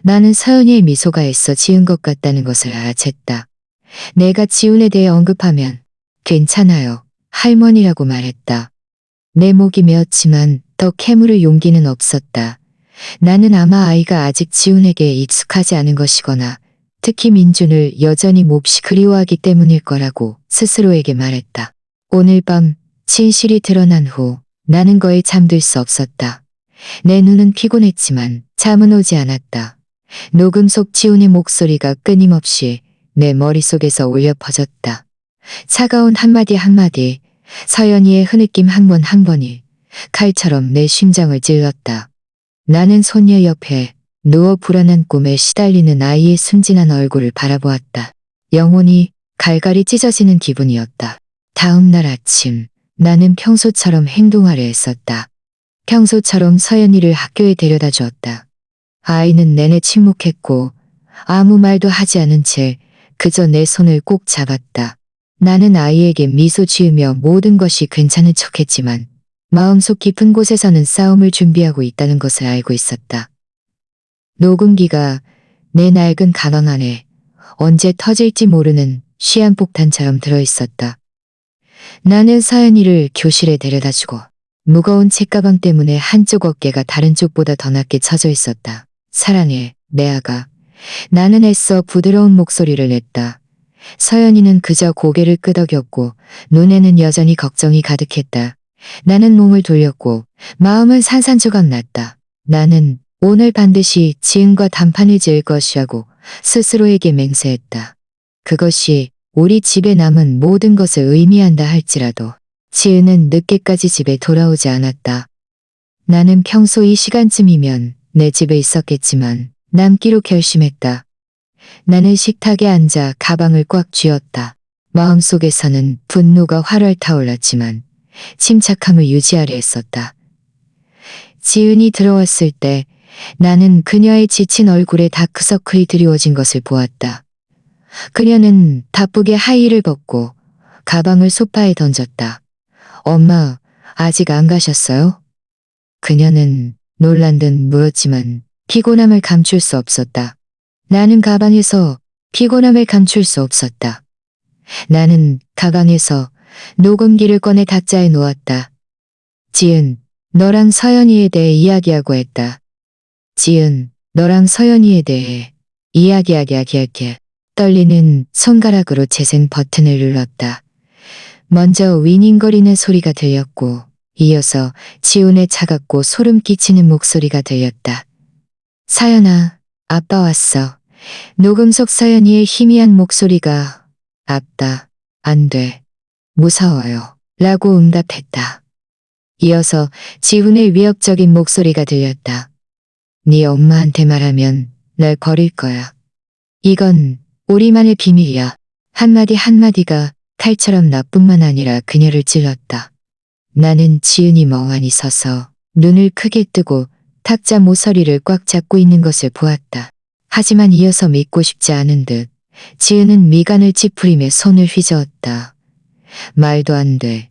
나는 서연이의 미소가 애써 지은 것 같다는 것을 알아챘다. 내가 지훈에 대해 언급하면 괜찮아요. 할머니라고 말했다. 내 목이 메었지만 더 캐물을 용기는 없었다. 나는 아마 아이가 아직 지훈에게 익숙하지 않은 것이거나 특히 민준을 여전히 몹시 그리워하기 때문일 거라고 스스로에게 말했다. 오늘 밤 진실이 드러난 후 나는 거의 잠들 수 없었다. 내 눈은 피곤했지만 잠은 오지 않았다. 녹음 속 지훈의 목소리가 끊임없이 내 머릿속에서 울려 퍼졌다. 차가운 한마디 한마디, 서연이의 흐느낌 한 번 한 번이 칼처럼 내 심장을 찔렀다. 나는 손녀 옆에 누워 불안한 꿈에 시달리는 아이의 순진한 얼굴을 바라보았다. 영혼이 갈갈이 찢어지는 기분이었다. 다음 날 아침 나는 평소처럼 행동하려 했었다. 평소처럼 서연이를 학교에 데려다 주었다. 아이는 내내 침묵했고 아무 말도 하지 않은 채 그저 내 손을 꼭 잡았다. 나는 아이에게 미소 지으며 모든 것이 괜찮은 척했지만 마음속 깊은 곳에서는 싸움을 준비하고 있다는 것을 알고 있었다. 녹음기가 내 낡은 가방 안에 언제 터질지 모르는 시한폭탄처럼 들어있었다. 나는 서연이를 교실에 데려다주고 무거운 책가방 때문에 한쪽 어깨가 다른 쪽보다 더 낮게 처져 있었다. 사랑해, 내 아가. 나는 애써 부드러운 목소리를 냈다. 서연이는 그저 고개를 끄덕였고 눈에는 여전히 걱정이 가득했다. 나는 몸을 돌렸고 마음은 산산조각 났다. 나는 오늘 반드시 지은과 단판을 지을 것이라고 스스로에게 맹세했다. 그것이 우리 집에 남은 모든 것을 의미한다 할지라도 지은은 늦게까지 집에 돌아오지 않았다. 나는 평소 이 시간쯤이면 내 집에 있었겠지만 남기로 결심했다. 나는 식탁에 앉아 가방을 꽉 쥐었다. 마음속에서는 분노가 활활 타올랐지만 침착함을 유지하려 했었다. 지은이 들어왔을 때 나는 그녀의 지친 얼굴에 다크서클이 드리워진 것을 보았다. 그녀는 바쁘게 하의를 벗고 가방을 소파에 던졌다. 엄마, 아직 안 가셨어요? 그녀는 놀란 듯 물었지만 피곤함을 감출 수 없었다. 나는 가방에서 피곤함을 감출 수 없었다. 나는 가방에서 녹음기를 꺼내 탁자에 놓았다. 지은, 너랑 서연이에 대해 이야기하고 했다. 지은, 너랑 서연이에 대해 이야기하게 떨리는 손가락으로 재생 버튼을 눌렀다. 먼저 위닝거리는 소리가 들렸고 이어서 지훈의 차갑고 소름 끼치는 목소리가 들렸다. 서연아, 아빠 왔어. 녹음 속 서연이의 희미한 목소리가 아빠, 안 돼. 무서워요. 라고 응답했다. 이어서 지훈의 위협적인 목소리가 들렸다. 네 엄마한테 말하면 날 버릴 거야. 이건 우리만의 비밀이야. 한마디 한마디가 칼처럼 나뿐만 아니라 그녀를 찔렀다. 나는 지은이 멍하니 서서 눈을 크게 뜨고 탁자 모서리를 꽉 잡고 있는 것을 보았다. 하지만 이어서 믿고 싶지 않은 듯 지은은 미간을 찌푸리며 손을 휘저었다. 말도 안 돼.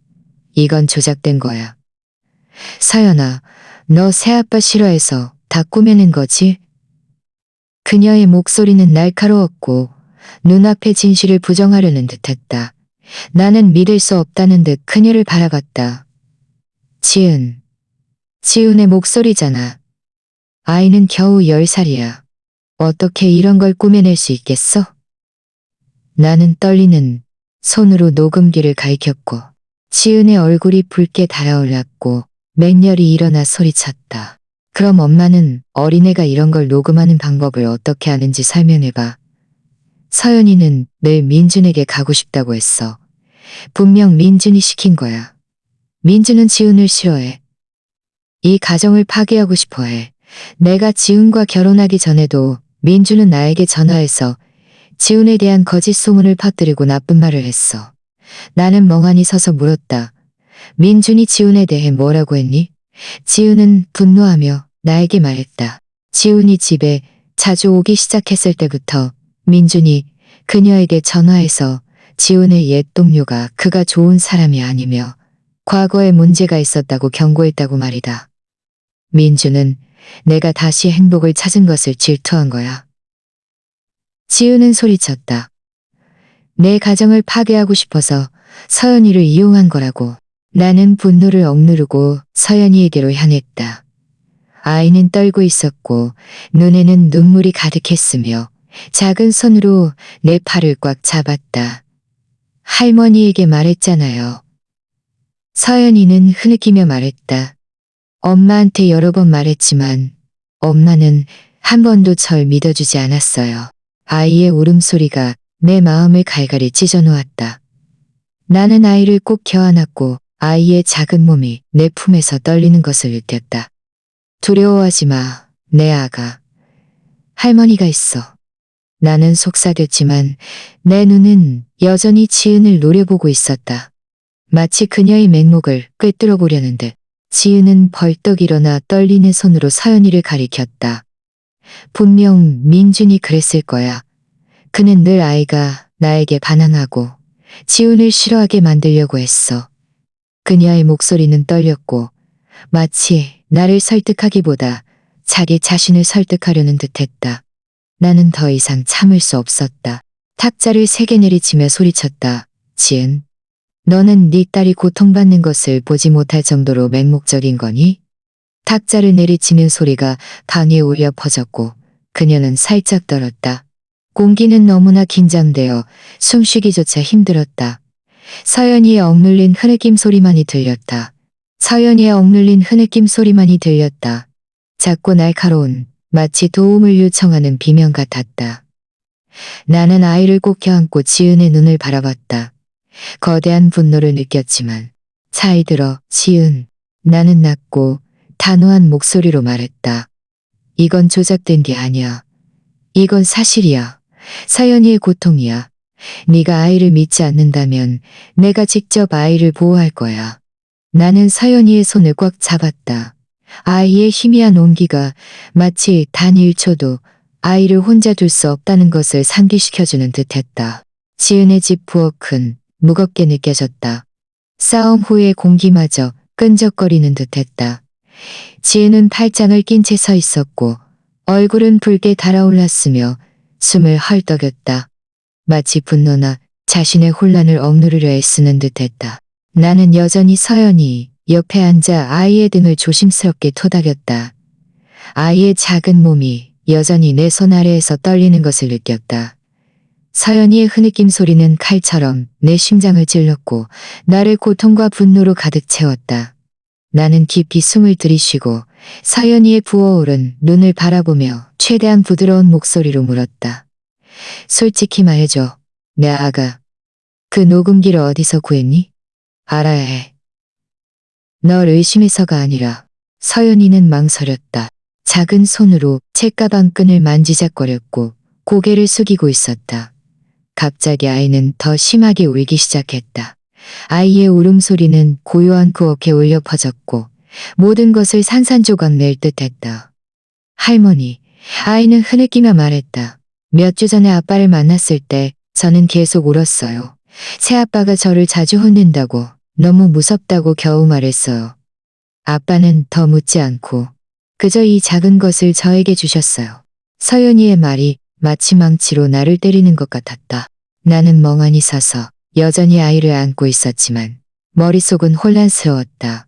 이건 조작된 거야. 서연아, 너 새아빠 싫어해서 다 꾸며낸 거지? 그녀의 목소리는 날카로웠고 눈앞의 진실을 부정하려는 듯했다. 나는 믿을 수 없다는 듯 그녀를 바라봤다. 지은의 목소리잖아. 아이는 겨우 10살이야. 어떻게 이런 걸 꾸며낼 수 있겠어? 나는 떨리는 손으로 녹음기를 가리켰고 지은의 얼굴이 붉게 달아올랐고 맹렬히 일어나 소리쳤다. 그럼 엄마는 어린애가 이런 걸 녹음하는 방법을 어떻게 아는지 설명해봐. 서연이는 늘 민준에게 가고 싶다고 했어. 분명 민준이 시킨 거야. 민준은 지훈을 싫어해. 이 가정을 파괴하고 싶어해. 내가 지훈과 결혼하기 전에도 민준은 나에게 전화해서 지훈에 대한 거짓 소문을 퍼뜨리고 나쁜 말을 했어. 나는 멍하니 서서 물었다. 민준이 지훈에 대해 뭐라고 했니? 지훈은 분노하며 나에게 말했다. 지훈이 집에 자주 오기 시작했을 때부터 민준이 그녀에게 전화해서 지훈의 옛 동료가 그가 좋은 사람이 아니며 과거에 문제가 있었다고 경고했다고 말이다. 민준은 내가 다시 행복을 찾은 것을 질투한 거야. 지훈은 소리쳤다. 내 가정을 파괴하고 싶어서 서연이를 이용한 거라고. 나는 분노를 억누르고 서연이에게로 향했다. 아이는 떨고 있었고 눈에는 눈물이 가득했으며 작은 손으로 내 팔을 꽉 잡았다. 할머니에게 말했잖아요. 서연이는 흐느끼며 말했다. 엄마한테 여러 번 말했지만 엄마는 한 번도 절 믿어주지 않았어요. 아이의 울음소리가 내 마음을 갈갈이 찢어놓았다. 나는 아이를 꼭 껴안았고 아이의 작은 몸이 내 품에서 떨리는 것을 느꼈다. 두려워하지 마, 내 아가. 할머니가 있어. 나는 속삭였지만 내 눈은 여전히 지은을 노려보고 있었다. 마치 그녀의 맹목을 꿰뚫어 보려는 듯. 지은은 벌떡 일어나 떨리는 손으로 서연이를 가리켰다. 분명 민준이 그랬을 거야. 그는 늘 아이가 나에게 반항하고 지훈을 싫어하게 만들려고 했어. 그녀의 목소리는 떨렸고 마치 나를 설득하기보다 자기 자신을 설득하려는 듯했다. 나는 더 이상 참을 수 없었다. 탁자를 세게 내리치며 소리쳤다. 지은, 너는 네 딸이 고통받는 것을 보지 못할 정도로 맹목적인 거니? 탁자를 내리치는 소리가 방 위에 울려 퍼졌고 그녀는 살짝 떨었다. 공기는 너무나 긴장되어 숨쉬기조차 힘들었다. 서연이의 억눌린 흐느낌 소리만이 들렸다. 서연이의 억눌린 흐느낌 소리만이 들렸다. 작고 날카로운 마치 도움을 요청하는 비명 같았다. 나는 아이를 꼭 껴안고 지은의 눈을 바라봤다. 거대한 분노를 느꼈지만 차이 들어 지은, 나는 낮고 단호한 목소리로 말했다. 이건 조작된 게 아니야. 이건 사실이야. 서연이의 고통이야. 네가 아이를 믿지 않는다면 내가 직접 아이를 보호할 거야. 나는 서연이의 손을 꽉 잡았다. 아이의 희미한 온기가 마치 단 1초도 아이를 혼자 둘 수 없다는 것을 상기시켜주는 듯했다. 지은의 집 부엌은 무겁게 느껴졌다. 싸움 후의 공기마저 끈적거리는 듯했다. 지은은 팔짱을 낀 채 서 있었고 얼굴은 붉게 달아올랐으며 숨을 헐떡였다. 마치 분노나 자신의 혼란을 억누르려 애쓰는 듯했다. 나는 여전히 서연이 옆에 앉아 아이의 등을 조심스럽게 토닥였다. 아이의 작은 몸이 여전히 내 손 아래에서 떨리는 것을 느꼈다. 서연이의 흐느낌 소리는 칼처럼 내 심장을 찔렀고 나를 고통과 분노로 가득 채웠다. 나는 깊이 숨을 들이쉬고 서연이의 부어오른 눈을 바라보며 최대한 부드러운 목소리로 물었다. 솔직히 말해줘, 내 아가. 그 녹음기를 어디서 구했니? 알아야 해. 널 의심해서가 아니라. 서연이는 망설였다. 작은 손으로 책가방 끈을 만지작거렸고 고개를 숙이고 있었다. 갑자기 아이는 더 심하게 울기 시작했다. 아이의 울음소리는 고요한 그 어깨에 울려 퍼졌고 모든 것을 산산조각 낼 듯했다. 할머니, 아이는 흐느끼며 말했다. 몇 주 전에 아빠를 만났을 때 저는 계속 울었어요. 새아빠가 저를 자주 혼낸다고, 너무 무섭다고 겨우 말했어요. 아빠는 더 묻지 않고 그저 이 작은 것을 저에게 주셨어요. 서연이의 말이 마치 망치로 나를 때리는 것 같았다. 나는 멍하니 서서 여전히 아이를 안고 있었지만 머릿속은 혼란스러웠다.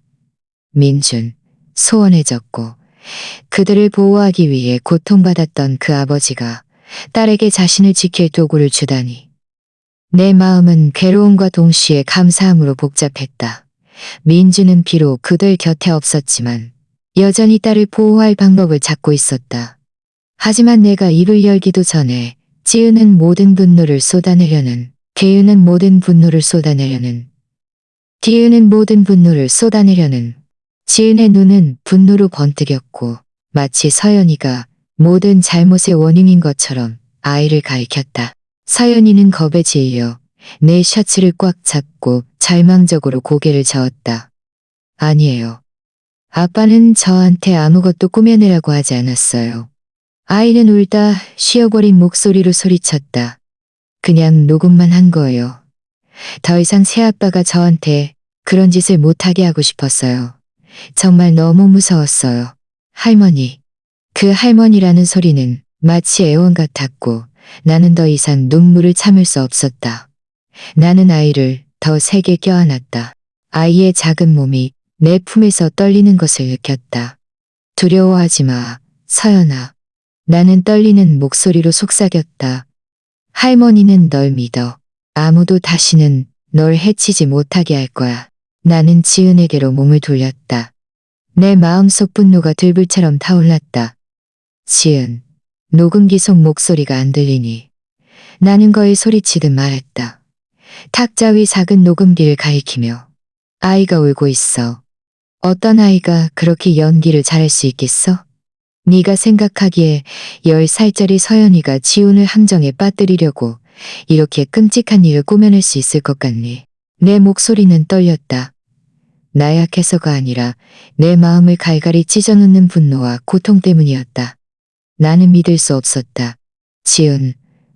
민준, 소원해졌고 그들을 보호하기 위해 고통받았던 그 아버지가 딸에게 자신을 지킬 도구를 주다니. 내 마음은 괴로움과 동시에 감사함으로 복잡했다. 민주는 비록 그들 곁에 없었지만 여전히 딸을 보호할 방법을 찾고 있었다. 하지만 내가 입을 열기도 전에 지은은 모든 분노를 쏟아내려는, 개유는 모든 분노를 쏟아내려는, 기은은 모든 분노를 쏟아내려는, 지은의 눈은 분노로 번뜩였고 마치 서연이가 모든 잘못의 원인인 것처럼 아이를 가리켰다. 서연이는 겁에 질려 내 셔츠를 꽉 잡고 절망적으로 고개를 저었다. 아니에요. 아빠는 저한테 아무것도 꾸며내라고 하지 않았어요. 아이는 울다 쉬어버린 목소리로 소리쳤다. 그냥 녹음만 한 거예요. 더 이상 새아빠가 저한테 그런 짓을 못하게 하고 싶었어요. 정말 너무 무서웠어요. 할머니. 그 할머니라는 소리는 마치 애원 같았고 나는 더 이상 눈물을 참을 수 없었다. 나는 아이를 더 세게 껴안았다. 아이의 작은 몸이 내 품에서 떨리는 것을 느꼈다. 두려워하지 마, 서연아. 나는 떨리는 목소리로 속삭였다. 할머니는 널 믿어. 아무도 다시는 널 해치지 못하게 할 거야. 나는 지은에게로 몸을 돌렸다. 내 마음속 분노가 들불처럼 타올랐다. 지은, 녹음기 속 목소리가 안 들리니? 나는 거의 소리치듯 말했다. 탁자 위 작은 녹음기를 가리키며. 아이가 울고 있어. 어떤 아이가 그렇게 연기를 잘할 수 있겠어? 네가 생각하기에 10살짜리 서연이가 지훈을 함정에 빠뜨리려고 이렇게 끔찍한 일을 꾸며낼 수 있을 것 같니? 내 목소리는 떨렸다. 나약해서가 아니라 내 마음을 갈갈이 찢어놓는 분노와 고통 때문이었다. 나는 믿을 수 없었다. 지은,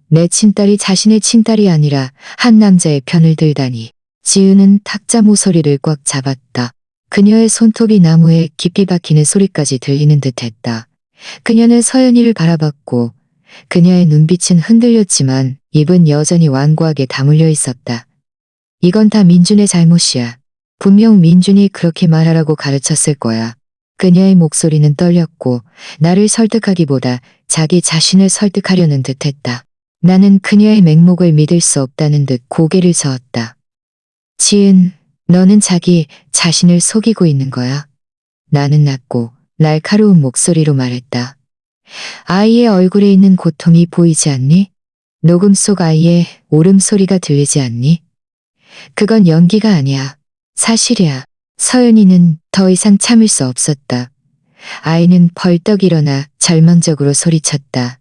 내 친딸이 자신의 친딸이 아니라 한 남자의 편을 들다니. 지은은 탁자 모서리를 꽉 잡았다. 그녀의 손톱이 나무에 깊이 박히는 소리까지 들리는 듯했다. 그녀는 서연이를 바라봤고 그녀의 눈빛은 흔들렸지만 입은 여전히 완고하게 다물려 있었다. 이건 다 민준의 잘못이야. 분명 민준이 그렇게 말하라고 가르쳤을 거야. 그녀의 목소리는 떨렸고 나를 설득하기보다 자기 자신을 설득하려는 듯했다. 나는 그녀의 맹목을 믿을 수 없다는 듯 고개를 저었다. 지은, 너는 자기 자신을 속이고 있는 거야. 나는 낮고 날카로운 목소리로 말했다. 아이의 얼굴에 있는 고통이 보이지 않니? 녹음 속 아이의 울음소리가 들리지 않니? 그건 연기가 아니야. 사실이야. 서연이는 더 이상 참을 수 없었다. 아이는 벌떡 일어나 절망적으로 소리쳤다.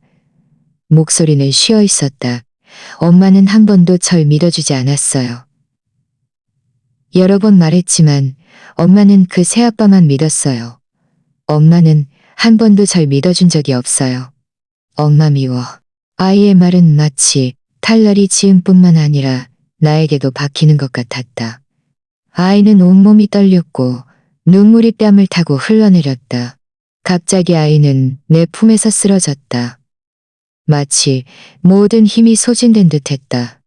목소리는 쉬어 있었다. 엄마는 한 번도 절 믿어주지 않았어요. 여러 번 말했지만 엄마는 그 새아빠만 믿었어요. 엄마는 한 번도 절 믿어준 적이 없어요. 엄마 미워. 아이의 말은 마치 탈날이 지은뿐만 아니라 나에게도 박히는 것 같았다. 아이는 온몸이 떨렸고 눈물이 뺨을 타고 흘러내렸다. 갑자기 아이는 내 품에서 쓰러졌다. 마치 모든 힘이 소진된 듯했다.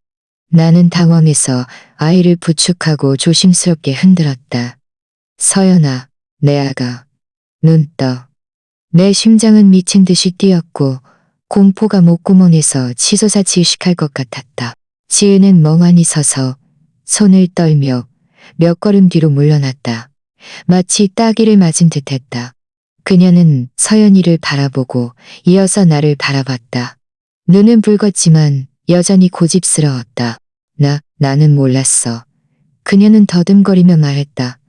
나는 당황해서 아이를 부축하고 조심스럽게 흔들었다. 서연아, 내 아가. 눈 떠. 내 심장은 미친 듯이 뛰었고 공포가 목구멍에서 치솟아 질식할 것 같았다. 지은은 멍하니 서서 손을 떨며 몇 걸음 뒤로 물러났다. 마치 따귀를 맞은 듯했다. 그녀는 서연이를 바라보고 이어서 나를 바라봤다. 눈은 붉었지만 여전히 고집스러웠다. 나는 몰랐어. 그녀는 더듬거리며 말했다.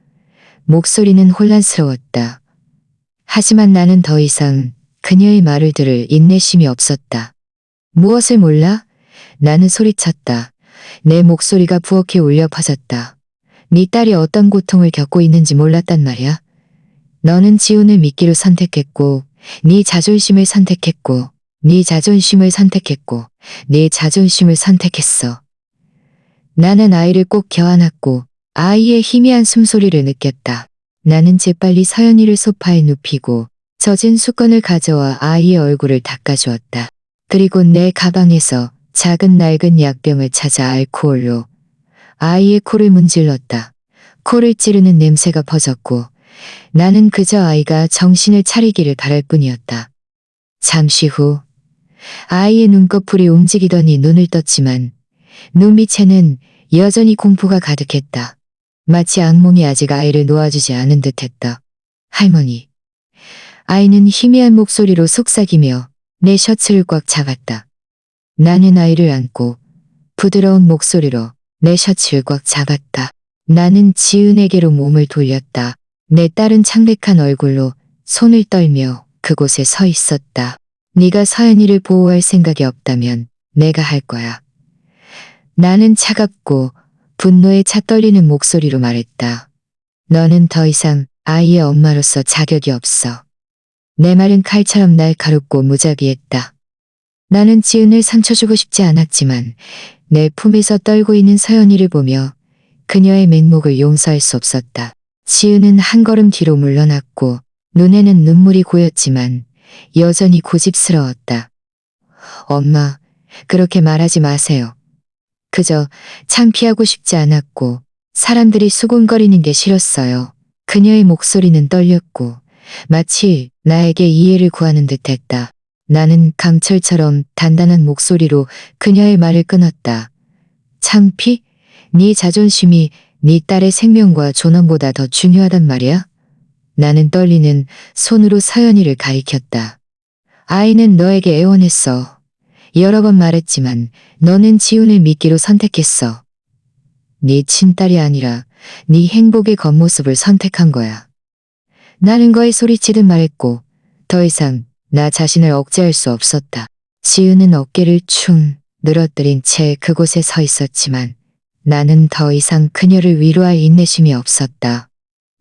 목소리는 혼란스러웠다. 하지만 나는 더 이상 그녀의 말을 들을 인내심이 없었다. 무엇을 몰라? 나는 소리쳤다. 내 목소리가 부엌에 울려 퍼졌다. 네 딸이 어떤 고통을 겪고 있는지 몰랐단 말이야. 너는 지훈을 믿기로 선택했고 네 자존심을 선택했고 네 자존심을 선택했고 네 자존심을 선택했어. 나는 아이를 꼭 껴안았고 아이의 희미한 숨소리를 느꼈다. 나는 재빨리 서연이를 소파에 눕히고 젖은 수건을 가져와 아이의 얼굴을 닦아주었다. 그리고 내 가방에서 작은 낡은 약병을 찾아 알코올로 아이의 코를 문질렀다. 코를 찌르는 냄새가 퍼졌고 나는 그저 아이가 정신을 차리기를 바랄 뿐이었다. 잠시 후 아이의 눈꺼풀이 움직이더니 눈을 떴지만 눈밑에는 여전히 공포가 가득했다. 마치 악몽이 아직 아이를 놓아주지 않은 듯했다. 할머니. 아이는 희미한 목소리로 속삭이며 내 셔츠를 꽉 잡았다. 나는 아이를 안고 부드러운 목소리로 내 셔츠를 꽉 잡았다. 나는 지은에게로 몸을 돌렸다. 내 딸은 창백한 얼굴로 손을 떨며 그곳에 서 있었다. 네가 서연이를 보호할 생각이 없다면 내가 할 거야. 나는 차갑고 분노에 차 떨리는 목소리로 말했다. 너는 더 이상 아이의 엄마로서 자격이 없어. 내 말은 칼처럼 날카롭고 무작위했다. 나는 지은을 상처 주고 싶지 않았지만 내 품에서 떨고 있는 서연이를 보며 그녀의 맹목을 용서할 수 없었다. 지은은 한 걸음 뒤로 물러났고 눈에는 눈물이 고였지만 여전히 고집스러웠다. 엄마, 그렇게 말하지 마세요. 그저 창피하고 싶지 않았고 사람들이 수군거리는 게 싫었어요. 그녀의 목소리는 떨렸고 마치 나에게 이해를 구하는 듯했다. 나는 강철처럼 단단한 목소리로 그녀의 말을 끊었다. 창피? 네 자존심이 네 딸의 생명과 존엄보다 더 중요하단 말이야? 나는 떨리는 손으로 서연이를 가리켰다. 아이는 너에게 애원했어. 여러 번 말했지만 너는 지훈을 믿기로 선택했어. 네 친딸이 아니라 네 행복의 겉모습을 선택한 거야. 나는 거에 소리치듯 말했고 더 이상 나 자신을 억제할 수 없었다. 지은은 어깨를 충 늘어뜨린 채 그곳에 서 있었지만 나는 더 이상 그녀를 위로할 인내심이 없었다.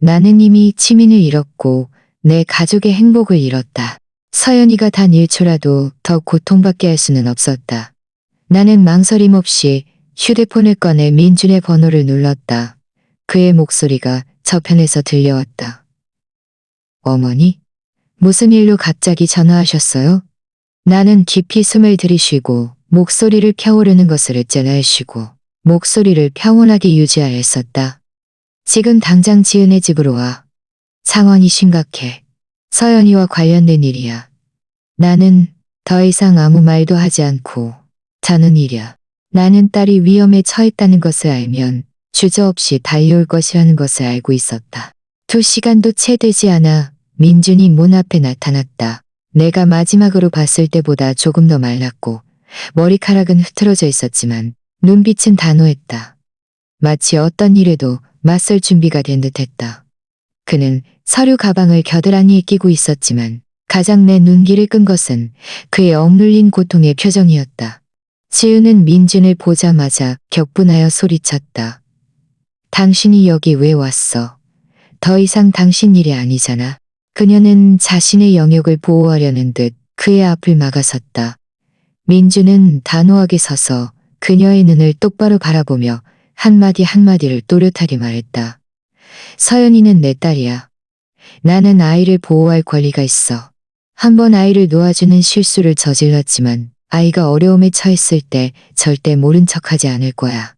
나는 이미 치민을 잃었고 내 가족의 행복을 잃었다. 서연이가 단 1초라도 더 고통받게 할 수는 없었다. 나는 망설임 없이 휴대폰을 꺼내 민준의 번호를 눌렀다. 그의 목소리가 저편에서 들려왔다. 어머니? 무슨 일로 갑자기 전화하셨어요? 나는 깊이 숨을 들이쉬고 목소리를 펴오르는 것을 어째나 쉬고 목소리를 평온하게 유지하여 했었다. 지금 당장 지은의 집으로 와. 상황이 심각해. 서연이와 관련된 일이야. 나는 더 이상 아무 말도 하지 않고 자는 일이야. 나는 딸이 위험에 처했다는 것을 알면 주저없이 달려올 것이라는 것을 알고 있었다. 2시간도 채 되지 않아 민준이 문 앞에 나타났다. 내가 마지막으로 봤을 때보다 조금 더 말랐고 머리카락은 흐트러져 있었지만 눈빛은 단호했다. 마치 어떤 일에도 맞설 준비가 된 듯했다. 그는 서류 가방을 겨드랑이에 끼고 있었지만 가장 내 눈길을 끈 것은 그의 억눌린 고통의 표정이었다. 지은은 민준을 보자마자 격분하여 소리쳤다. 당신이 여기 왜 왔어? 더 이상 당신 일이 아니잖아. 그녀는 자신의 영역을 보호하려는 듯 그의 앞을 막아섰다. 민준은 단호하게 서서 그녀의 눈을 똑바로 바라보며 한마디 한마디를 또렷하게 말했다. 서연이는 내 딸이야. 나는 아이를 보호할 권리가 있어. 한번 아이를 놓아주는 실수를 저질렀지만 아이가 어려움에 처했을 때 절대 모른 척하지 않을 거야.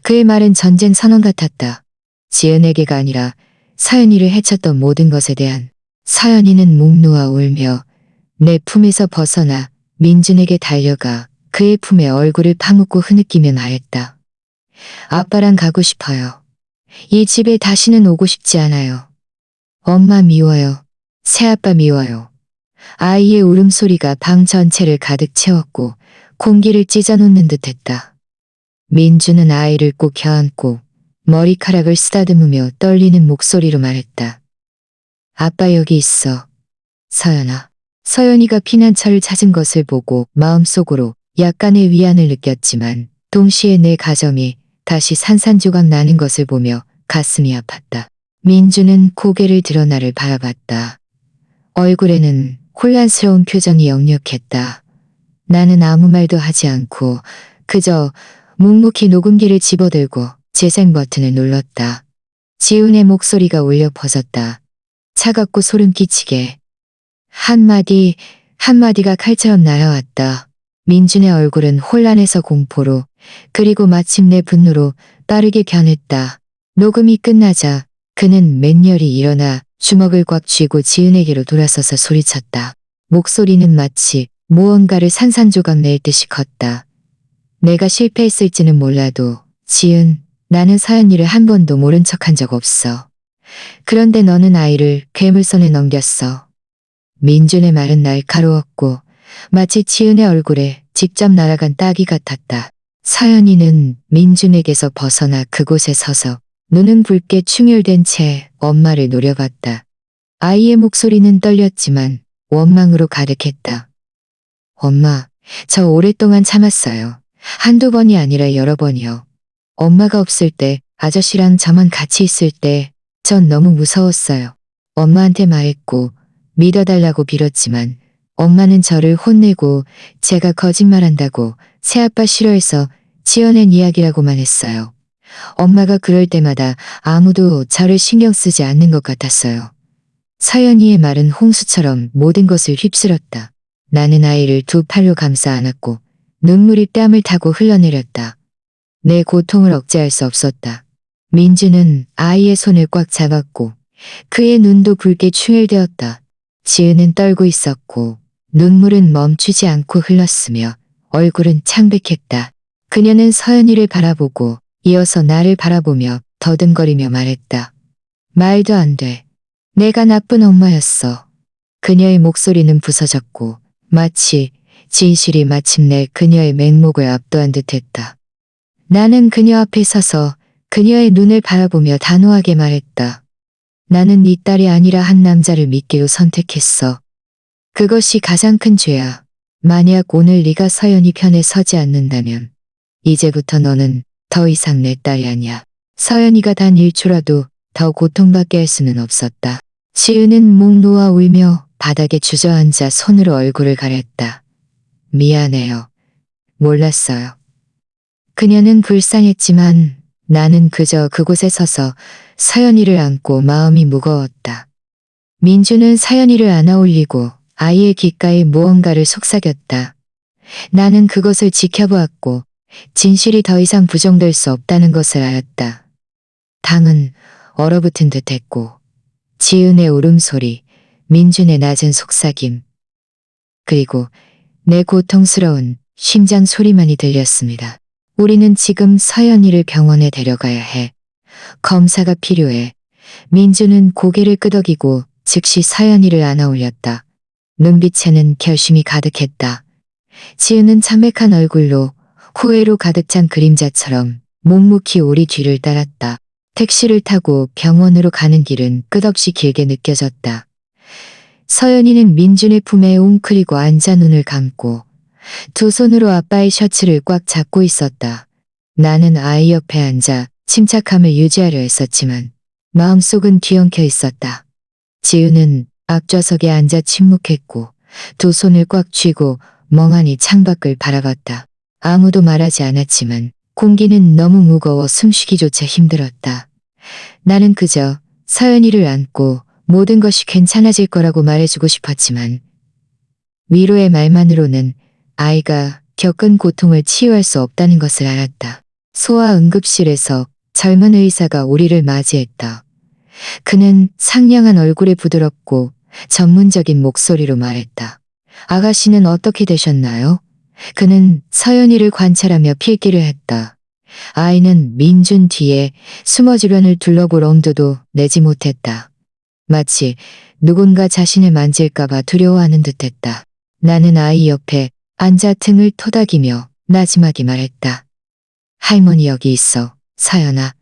그의 말은 전쟁 선언 같았다. 지은에게가 아니라 서연이를 해쳤던 모든 것에 대한. 서연이는 목 놓아 울며 내 품에서 벗어나 민준에게 달려가 그의 품에 얼굴을 파묻고 흐느끼며 말했다. 아빠랑 가고 싶어요. 이 집에 다시는 오고 싶지 않아요. 엄마 미워요. 새아빠 미워요. 아이의 울음소리가 방 전체를 가득 채웠고 공기를 찢어놓는 듯했다. 민주는 아이를 꼭 껴안고 머리카락을 쓰다듬으며 떨리는 목소리로 말했다. 아빠 여기 있어. 서연아. 서연이가 피난처를 찾은 것을 보고 마음속으로 약간의 위안을 느꼈지만 동시에 내 가정이 다시 산산조각 나는 것을 보며 가슴이 아팠다. 민주는 고개를 들어 나를 바라봤다. 얼굴에는 혼란스러운 표정이 역력했다. 나는 아무 말도 하지 않고 그저 묵묵히 녹음기를 집어들고 재생 버튼을 눌렀다. 지훈의 목소리가 울려 퍼졌다. 차갑고 소름 끼치게. 한마디가 칼처럼 날아왔다. 민준의 얼굴은 혼란에서 공포로 그리고 마침내 분노로 빠르게 변했다. 녹음이 끝나자 그는 맹렬히 일어나 주먹을 꽉 쥐고 지은에게로 돌아서서 소리쳤다. 목소리는 마치 무언가를 산산조각 낼 듯이 컸다. 내가 실패했을지는 몰라도 지은, 나는 서연이를 한 번도 모른 척한 적 없어. 그런데 너는 아이를 괴물손에 넘겼어. 민준의 말은 날카로웠고 마치 지은의 얼굴에 직접 날아간 따기 같았다. 서연이는 민준에게서 벗어나 그곳에 서서 눈은 붉게 충혈된 채 엄마를 노려봤다. 아이의 목소리는 떨렸지만 원망으로 가득했다. 엄마, 저 오랫동안 참았어요. 한두 번이 아니라 여러 번이요. 엄마가 없을 때, 아저씨랑 저만 같이 있을 때, 전 너무 무서웠어요. 엄마한테 말했고, 믿어달라고 빌었지만, 엄마는 저를 혼내고, 제가 거짓말한다고, 새아빠 싫어해서 지어낸 이야기라고만 했어요. 엄마가 그럴 때마다 아무도 저를 신경 쓰지 않는 것 같았어요. 서연이의 말은 홍수처럼 모든 것을 휩쓸었다. 나는 아이를 두 팔로 감싸 안았고 눈물이 뺨을 타고 흘러내렸다. 내 고통을 억제할 수 없었다. 민주는 아이의 손을 꽉 잡았고 그의 눈도 붉게 충혈되었다. 지은은 떨고 있었고 눈물은 멈추지 않고 흘렀으며 얼굴은 창백했다. 그녀는 서연이를 바라보고 이어서 나를 바라보며 더듬거리며 말했다. 말도 안 돼. 내가 나쁜 엄마였어. 그녀의 목소리는 부서졌고 마치 진실이 마침내 그녀의 맹목을 압도한 듯했다. 나는 그녀 앞에 서서 그녀의 눈을 바라보며 단호하게 말했다. 나는 네 딸이 아니라 한 남자를 믿기로 선택했어. 그것이 가장 큰 죄야. 만약 오늘 네가 서연이 편에 서지 않는다면 이제부터 너는 더 이상 내 딸이 아니야. 서연이가 단 1초라도 더 고통받게 할 수는 없었다. 지은은 목 놓아 울며 바닥에 주저앉아 손으로 얼굴을 가렸다. 미안해요. 몰랐어요. 그녀는 불쌍했지만 나는 그저 그곳에 서서 서연이를 안고 마음이 무거웠다. 민주는 서연이를 안아 올리고 아이의 귓가에 무언가를 속삭였다. 나는 그것을 지켜보았고 진실이 더 이상 부정될 수 없다는 것을 알았다. 당은 얼어붙은 듯했고 지은의 울음소리, 민준의 낮은 속삭임, 그리고 내 고통스러운 심장 소리만이 들렸습니다. 우리는 지금 서연이를 병원에 데려가야 해. 검사가 필요해. 민준은 고개를 끄덕이고 즉시 서연이를 안아 올렸다. 눈빛에는 결심이 가득했다. 지은은 참백한 얼굴로 후회로 가득 찬 그림자처럼 묵묵히 우리 뒤를 따랐다. 택시를 타고 병원으로 가는 길은 끝없이 길게 느껴졌다. 서연이는 민준의 품에 웅크리고 앉아 눈을 감고 두 손으로 아빠의 셔츠를 꽉 잡고 있었다. 나는 아이 옆에 앉아 침착함을 유지하려 했었지만 마음속은 뒤엉켜 있었다. 지은은 앞좌석에 앉아 침묵했고 두 손을 꽉 쥐고 멍하니 창밖을 바라봤다. 아무도 말하지 않았지만 공기는 너무 무거워 숨쉬기조차 힘들었다. 나는 그저 서연이를 안고 모든 것이 괜찮아질 거라고 말해주고 싶었지만 위로의 말만으로는 아이가 겪은 고통을 치유할 수 없다는 것을 알았다. 소아응급실에서 젊은 의사가 우리를 맞이했다. 그는 상냥한 얼굴에 부드럽고 전문적인 목소리로 말했다. 아가씨는 어떻게 되셨나요? 그는 서연이를 관찰하며 필기를 했다. 아이는 민준 뒤에 숨어 주변을 둘러볼 엄두도 내지 못했다. 마치 누군가 자신을 만질까봐 두려워하는 듯했다. 나는 아이 옆에 앉아 등을 토닥이며 나지막이 말했다. 할머니 여기 있어, 서연아.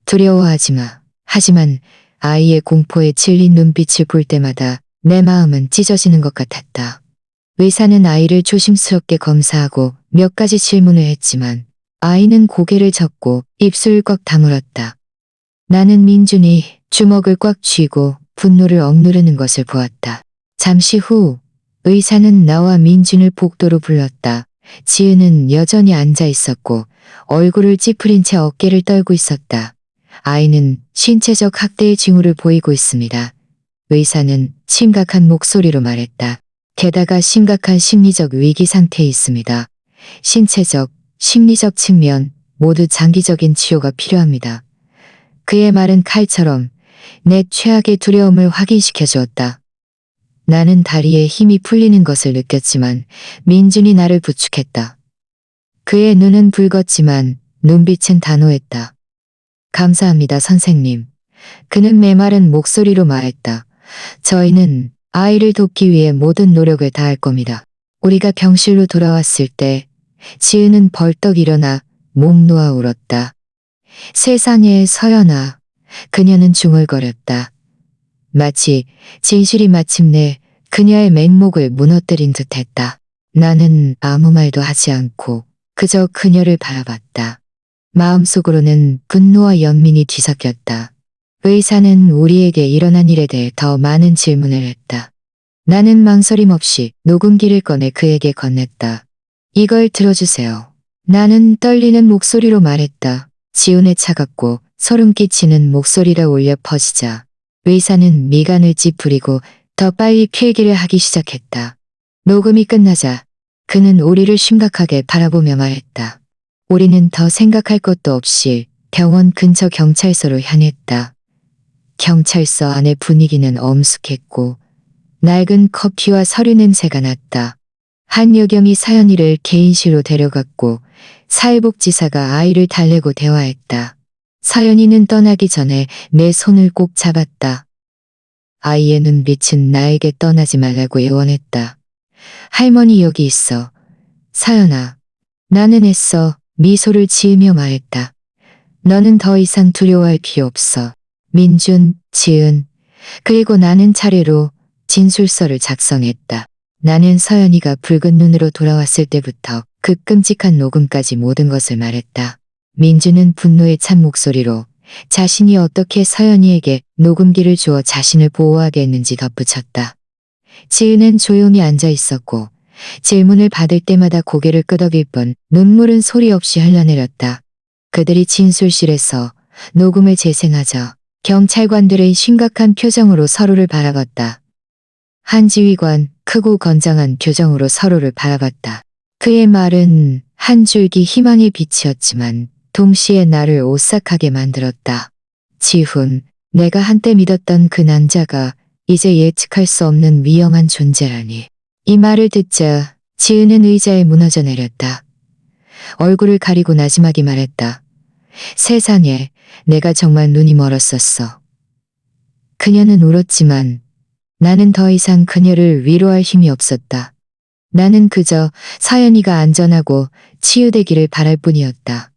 두려워하지 마. 하지만 아이의 공포에 질린 눈빛을 볼 때마다 내 마음은 찢어지는 것 같았다. 의사는 아이를 조심스럽게 검사하고 몇 가지 질문을 했지만 아이는 고개를 젓고 입술을 꽉 다물었다. 나는 민준이 주먹을 꽉 쥐고 분노를 억누르는 것을 보았다. 잠시 후 의사는 나와 민준을 복도로 불렀다. 지은은 여전히 앉아 있었고 얼굴을 찌푸린 채 어깨를 떨고 있었다. 아이는 신체적 학대의 징후를 보이고 있습니다. 의사는 심각한 목소리로 말했다. 게다가 심각한 심리적 위기 상태에 있습니다. 신체적, 심리적 측면 모두 장기적인 치료가 필요합니다. 그의 말은 칼처럼 내 최악의 두려움을 확인시켜 주었다. 나는 다리에 힘이 풀리는 것을 느꼈지만 민준이 나를 부축했다. 그의 눈은 붉었지만 눈빛은 단호했다. 감사합니다, 선생님. 그는 메마른 목소리로 말했다. 저희는 아이를 돕기 위해 모든 노력을 다할 겁니다. 우리가 병실로 돌아왔을 때 지은은 벌떡 일어나 목 놓아 울었다. 세상에 서연아. 그녀는 중얼거렸다. 마치 진실이 마침내 그녀의 맹목을 무너뜨린 듯했다. 나는 아무 말도 하지 않고 그저 그녀를 바라봤다. 마음속으로는 분노와 연민이 뒤섞였다. 의사는 우리에게 일어난 일에 대해 더 많은 질문을 했다. 나는 망설임 없이 녹음기를 꺼내 그에게 건넸다. 이걸 들어주세요. 나는 떨리는 목소리로 말했다. 지훈의 차갑고 소름 끼치는 목소리가 울려 퍼지자 의사는 미간을 찌푸리고 더 빨리 필기를 하기 시작했다. 녹음이 끝나자 그는 우리를 심각하게 바라보며 말했다. 우리는 더 생각할 것도 없이 병원 근처 경찰서로 향했다. 경찰서 안의 분위기는 엄숙했고 낡은 커피와 서류 냄새가 났다. 한 여경이 사연이를 개인실로 데려갔고 사회복지사가 아이를 달래고 대화했다. 사연이는 떠나기 전에 내 손을 꼭 잡았다. 아이의 눈빛은 나에게 떠나지 말라고 애원했다. 할머니 여기 있어. 사연아. 나는 애써 미소를 지으며 말했다. 너는 더 이상 두려워할 필요 없어. 민준, 지은, 그리고 나는 차례로 진술서를 작성했다. 나는 서연이가 붉은 눈으로 돌아왔을 때부터 그 끔찍한 녹음까지 모든 것을 말했다. 민주는 분노에 찬 목소리로 자신이 어떻게 서연이에게 녹음기를 주어 자신을 보호하게 했는지 덧붙였다. 지은은 조용히 앉아 있었고 질문을 받을 때마다 고개를 끄덕일 뿐 눈물은 소리 없이 흘러내렸다. 그들이 진술실에서 녹음을 재생하자 경찰관들의 심각한 표정으로 서로를 바라봤다. 한 지휘관 크고 건장한 표정으로 서로를 바라봤다. 그의 말은 한 줄기 희망의 빛이었지만 동시에 나를 오싹하게 만들었다. 지훈, 내가 한때 믿었던 그 남자가 이제 예측할 수 없는 위험한 존재라니. 이 말을 듣자 지은은 의자에 무너져 내렸다. 얼굴을 가리고 나지막이 말했다. 세상에, 내가 정말 눈이 멀었었어. 그녀는 울었지만 나는 더 이상 그녀를 위로할 힘이 없었다. 나는 그저 서연이가 안전하고 치유되기를 바랄 뿐이었다.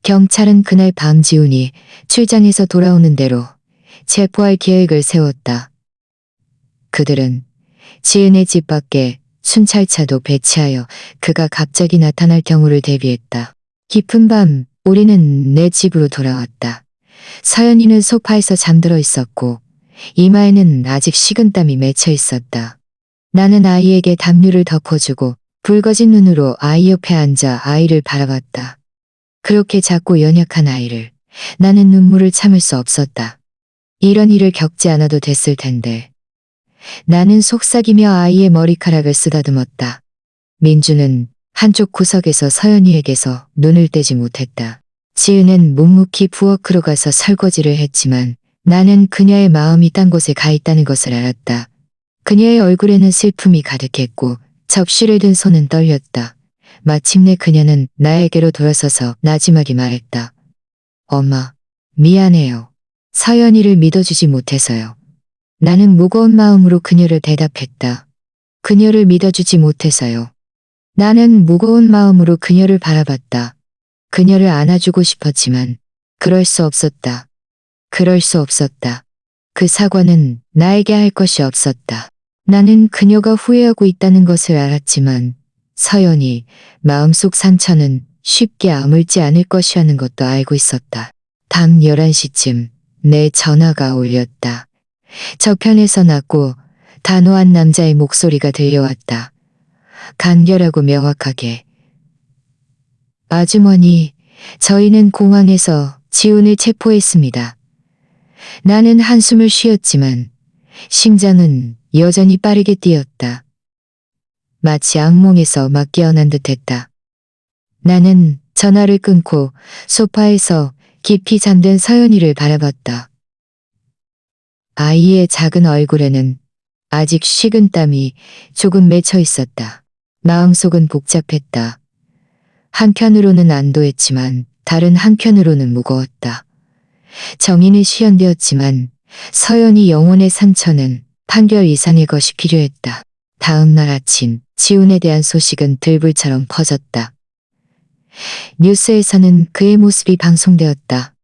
경찰은 그날 밤 지훈이 출장에서 돌아오는 대로 체포할 계획을 세웠다. 그들은 지은의 집 밖에 순찰차도 배치하여 그가 갑자기 나타날 경우를 대비했다. 깊은 밤 우리는 내 집으로 돌아왔다. 서연이는 소파에서 잠들어 있었고 이마에는 아직 식은땀이 맺혀 있었다. 나는 아이에게 담요를 덮어주고 붉어진 눈으로 아이 옆에 앉아 아이를 바라봤다. 그렇게 작고 연약한 아이를 나는 눈물을 참을 수 없었다. 이런 일을 겪지 않아도 됐을 텐데. 나는 속삭이며 아이의 머리카락을 쓰다듬었다. 민주는 한쪽 구석에서 서연이에게서 눈을 떼지 못했다. 지은은 묵묵히 부엌으로 가서 설거지를 했지만 나는 그녀의 마음이 딴 곳에 가 있다는 것을 알았다. 그녀의 얼굴에는 슬픔이 가득했고 접시를 든 손은 떨렸다. 마침내 그녀는 나에게로 돌아서서 나지막이 말했다. 엄마, 미안해요. 서연이를 믿어주지 못해서요. 나는 무거운 마음으로 그녀를 대답했다. 그녀를 믿어주지 못해서요. 나는 무거운 마음으로 그녀를 바라봤다. 그녀를 안아주고 싶었지만 그럴 수 없었다. 그럴 수 없었다. 그 사과는 나에게 할 것이 없었다. 나는 그녀가 후회하고 있다는 것을 알았지만 서연이 마음속 상처는 쉽게 아물지 않을 것이라는 것도 알고 있었다. 밤 11시쯤 내 전화가 울렸다. 저편에서 낮고 단호한 남자의 목소리가 들려왔다. 간결하고 명확하게. 아주머니, 저희는 공항에서 지훈을 체포했습니다. 나는 한숨을 쉬었지만 심장은 여전히 빠르게 뛰었다. 마치 악몽에서 막 깨어난 듯했다. 나는 전화를 끊고 소파에서 깊이 잠든 서연이를 바라봤다. 아이의 작은 얼굴에는 아직 식은땀이 조금 맺혀 있었다. 마음속은 복잡했다. 한편으로는 안도했지만 다른 한편으로는 무거웠다. 정의는 실현되었지만 서연이 영혼의 상처는 판결 이상의 것이 필요했다. 다음 날 아침 지훈에 대한 소식은 들불처럼 퍼졌다. 뉴스에서는 그의 모습이 방송되었다.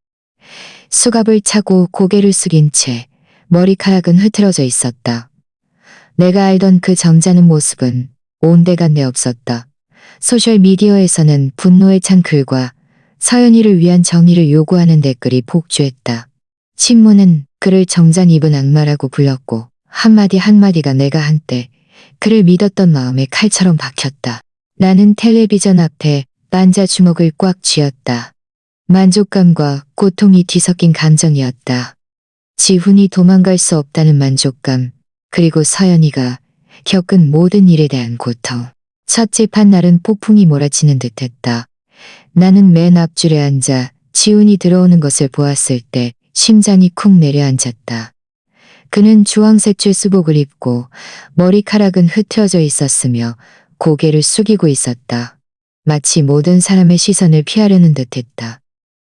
수갑을 차고 고개를 숙인 채 머리카락은 흐트러져 있었다. 내가 알던 그 점잖은 모습은 온데간데 없었다. 소셜미디어에서는 분노에 찬 글과 서연이를 위한 정의를 요구하는 댓글이 폭주했다. 신문은 그를 정장 입은 악마라고 불렀고 한마디 한마디가 내가 한때 그를 믿었던 마음에 칼처럼 박혔다. 나는 텔레비전 앞에 앉아 주먹을 꽉 쥐었다. 만족감과 고통이 뒤섞인 감정이었다. 지훈이 도망갈 수 없다는 만족감, 그리고 서연이가 겪은 모든 일에 대한 고통. 첫 재판 날은 폭풍이 몰아치는 듯했다. 나는 맨 앞줄에 앉아 지훈이 들어오는 것을 보았을 때 심장이 쿵 내려앉았다. 그는 주황색 죄수복을 입고 머리카락은 흐트러져 있었으며 고개를 숙이고 있었다. 마치 모든 사람의 시선을 피하려는 듯했다.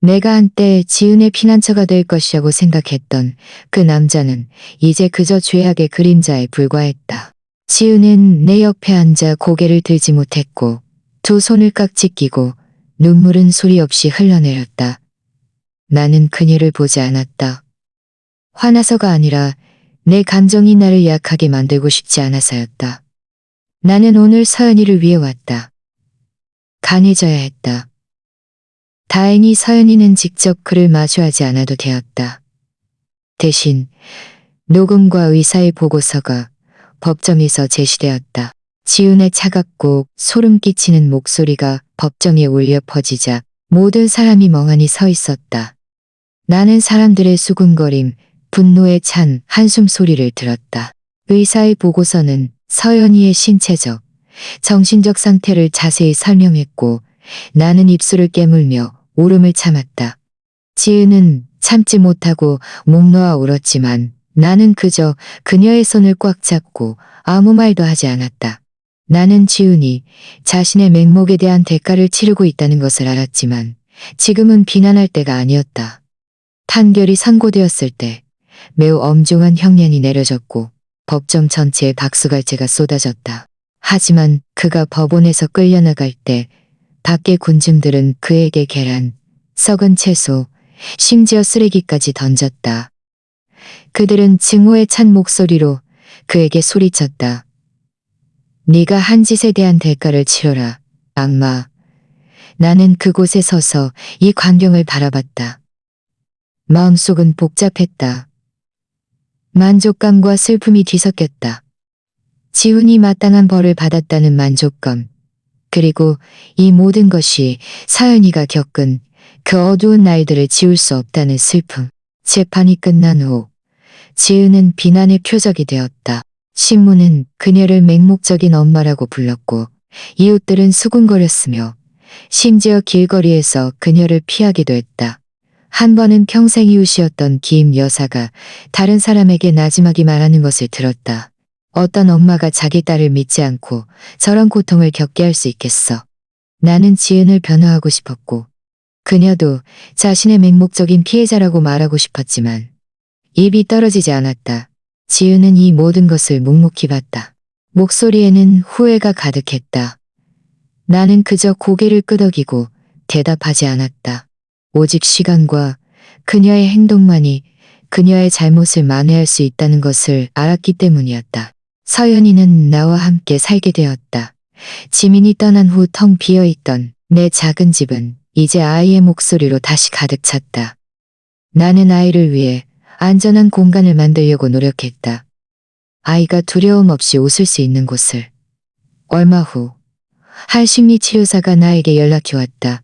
내가 한때 지은의 피난처가 될 것이라고 생각했던 그 남자는 이제 그저 죄악의 그림자에 불과했다. 지은은 내 옆에 앉아 고개를 들지 못했고 두 손을 깍지 끼고 눈물은 소리 없이 흘러내렸다. 나는 그녀를 보지 않았다. 화나서가 아니라 내 감정이 나를 약하게 만들고 싶지 않아서였다. 나는 오늘 서연이를 위해 왔다. 강해져야 했다. 다행히 서연이는 직접 그를 마주하지 않아도 되었다. 대신 녹음과 의사의 보고서가 법정에서 제시되었다. 지훈의 차갑고 소름 끼치는 목소리가 법정에 울려 퍼지자 모든 사람이 멍하니 서 있었다. 나는 사람들의 수군거림, 분노에 찬 한숨 소리를 들었다. 의사의 보고서는 서연이의 신체적, 정신적 상태를 자세히 설명했고 나는 입술을 깨물며 울음을 참았다. 지은은 참지 못하고 목 놓아 울었지만 나는 그저 그녀의 손을 꽉 잡고 아무 말도 하지 않았다. 나는 지은이 자신의 맹목에 대한 대가를 치르고 있다는 것을 알았지만 지금은 비난할 때가 아니었다. 판결이 선고되었을 때 매우 엄중한 형량이 내려졌고 법정 전체에 박수갈채가 쏟아졌다. 하지만 그가 법원에서 끌려나갈 때 밖의 군중들은 그에게 계란, 썩은 채소, 심지어 쓰레기까지 던졌다. 그들은 증오에 찬 목소리로 그에게 소리쳤다. 네가 한 짓에 대한 대가를 치러라, 악마. 나는 그곳에 서서 이 광경을 바라봤다. 마음속은 복잡했다. 만족감과 슬픔이 뒤섞였다. 지훈이 마땅한 벌을 받았다는 만족감, 그리고 이 모든 것이 서연이가 겪은 그 어두운 날들을 지울 수 없다는 슬픔. 재판이 끝난 후 지은은 비난의 표적이 되었다. 신문은 그녀를 맹목적인 엄마라고 불렀고 이웃들은 수군거렸으며 심지어 길거리에서 그녀를 피하기도 했다. 한 번은 평생 이웃이었던 김 여사가 다른 사람에게 나지막이 말하는 것을 들었다. 어떤 엄마가 자기 딸을 믿지 않고 저런 고통을 겪게 할 수 있겠어. 나는 지은을 변호하고 싶었고 그녀도 자신의 맹목적인 피해자라고 말하고 싶었지만 입이 떨어지지 않았다. 지은은 이 모든 것을 묵묵히 봤다. 목소리에는 후회가 가득했다. 나는 그저 고개를 끄덕이고 대답하지 않았다. 오직 시간과 그녀의 행동만이 그녀의 잘못을 만회할 수 있다는 것을 알았기 때문이었다. 서연이는 나와 함께 살게 되었다. 지민이 떠난 후 텅 비어있던 내 작은 집은 이제 아이의 목소리로 다시 가득 찼다. 나는 아이를 위해 안전한 공간을 만들려고 노력했다. 아이가 두려움 없이 웃을 수 있는 곳을. 얼마 후 한 심리치료사가 나에게 연락이 왔다.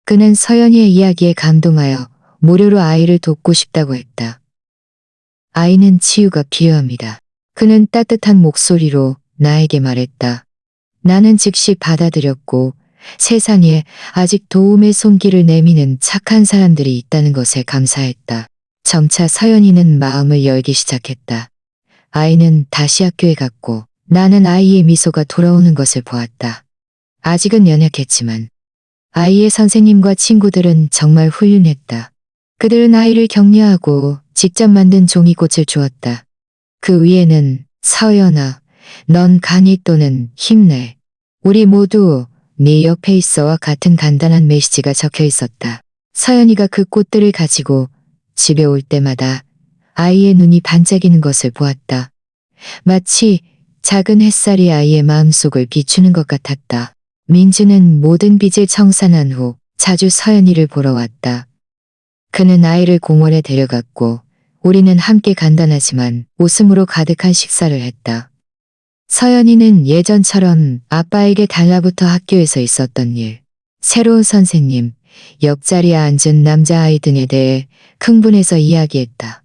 그는 서연이의 이야기에 감동하여 무료로 아이를 돕고 싶다고 했다. 아이는 치유가 필요합니다. 그는 따뜻한 목소리로 나에게 말했다. 나는 즉시 받아들였고 세상에 아직 도움의 손길을 내미는 착한 사람들이 있다는 것에 감사했다. 점차 서연이는 마음을 열기 시작했다. 아이는 다시 학교에 갔고 나는 아이의 미소가 돌아오는 것을 보았다. 아직은 연약했지만 아이의 선생님과 친구들은 정말 훌륭했다. 그들은 아이를 격려하고 직접 만든 종이꽃을 주었다. 그 위에는 서연아, 넌 강의 또는 힘내. 우리 모두 네 옆에 있어와 같은 간단한 메시지가 적혀 있었다. 서연이가 그 꽃들을 가지고 집에 올 때마다 아이의 눈이 반짝이는 것을 보았다. 마치 작은 햇살이 아이의 마음속을 비추는 것 같았다. 민주는 모든 빚을 청산한 후 자주 서연이를 보러 왔다. 그는 아이를 공원에 데려갔고 우리는 함께 간단하지만 웃음으로 가득한 식사를 했다. 서연이는 예전처럼 아빠에게 달라붙어 학교에서 있었던 일, 새로운 선생님, 옆자리에 앉은 남자아이 등에 대해 흥분해서 이야기했다.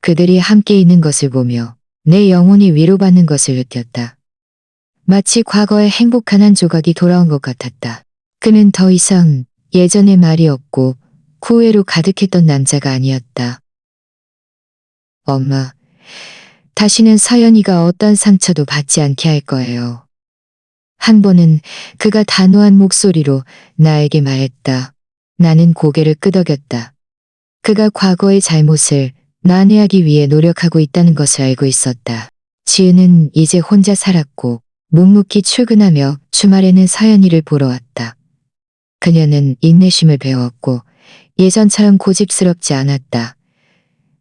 그들이 함께 있는 것을 보며 내 영혼이 위로받는 것을 느꼈다. 마치 과거의 행복한 한 조각이 돌아온 것 같았다. 그는 더 이상 예전의 말이 없고 후회로 가득했던 남자가 아니었다. 엄마, 다시는 서연이가 어떤 상처도 받지 않게 할 거예요. 한 번은 그가 단호한 목소리로 나에게 말했다. 나는 고개를 끄덕였다. 그가 과거의 잘못을 만회하기 위해 노력하고 있다는 것을 알고 있었다. 지은은 이제 혼자 살았고 묵묵히 출근하며 주말에는 서연이를 보러 왔다. 그녀는 인내심을 배웠고 예전처럼 고집스럽지 않았다.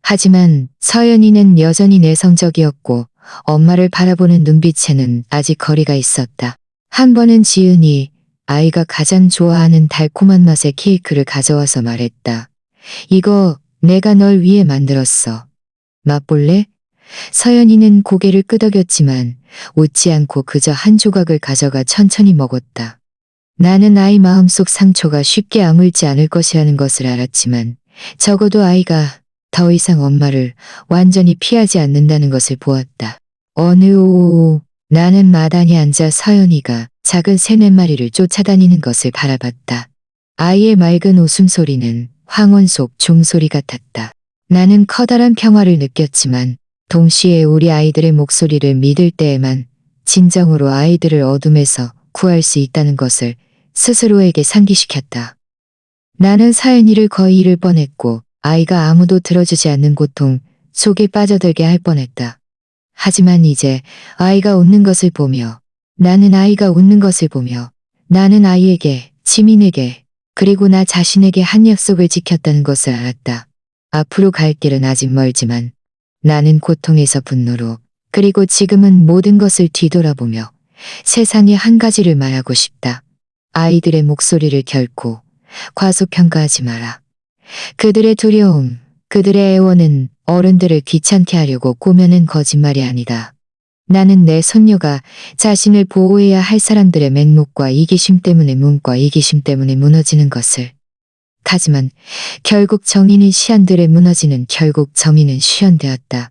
하지만 서연이는 여전히 내성적이었고 엄마를 바라보는 눈빛에는 아직 거리가 있었다. 한 번은 지은이 아이가 가장 좋아하는 달콤한 맛의 케이크를 가져와서 말했다. 이거 내가 널 위해 만들었어. 맛볼래? 서연이는 고개를 끄덕였지만 웃지 않고 그저 한 조각을 가져가 천천히 먹었다. 나는 아이 마음속 상처가 쉽게 아물지 않을 것이라는 것을 알았지만 적어도 아이가 더 이상 엄마를 완전히 피하지 않는다는 것을 보았다. 어느 오후 나는 마당에 앉아 서연이가 작은 새 4마리를 쫓아다니는 것을 바라봤다. 아이의 맑은 웃음소리는 황혼 속 종소리 같았다. 나는 커다란 평화를 느꼈지만 동시에 우리 아이들의 목소리를 믿을 때에만 진정으로 아이들을 어둠에서 구할 수 있다는 것을 스스로에게 상기시켰다. 나는 서연이를 거의 잃을 뻔했고 아이가 아무도 들어주지 않는 고통 속에 빠져들게 할 뻔했다. 하지만 이제 아이가 웃는 것을 보며 나는 아이가 웃는 것을 보며 나는 아이에게, 지민에게, 그리고 나 자신에게 한 약속을 지켰다는 것을 알았다. 앞으로 갈 길은 아직 멀지만 나는 고통에서 분노로 그리고 지금은 모든 것을 뒤돌아보며 세상에 한 가지를 말하고 싶다. 아이들의 목소리를 결코 과소평가하지 마라. 그들의 두려움, 그들의 애원은 어른들을 귀찮게 하려고 꾸며낸 거짓말이 아니다. 나는 내 손녀가 자신을 보호해야 할 사람들의 맹목과 이기심 때문에 문과 이기심 때문에 무너지는 것을. 하지만 결국 정의는 시한들에 무너지는 결국 정의는 실현되었다.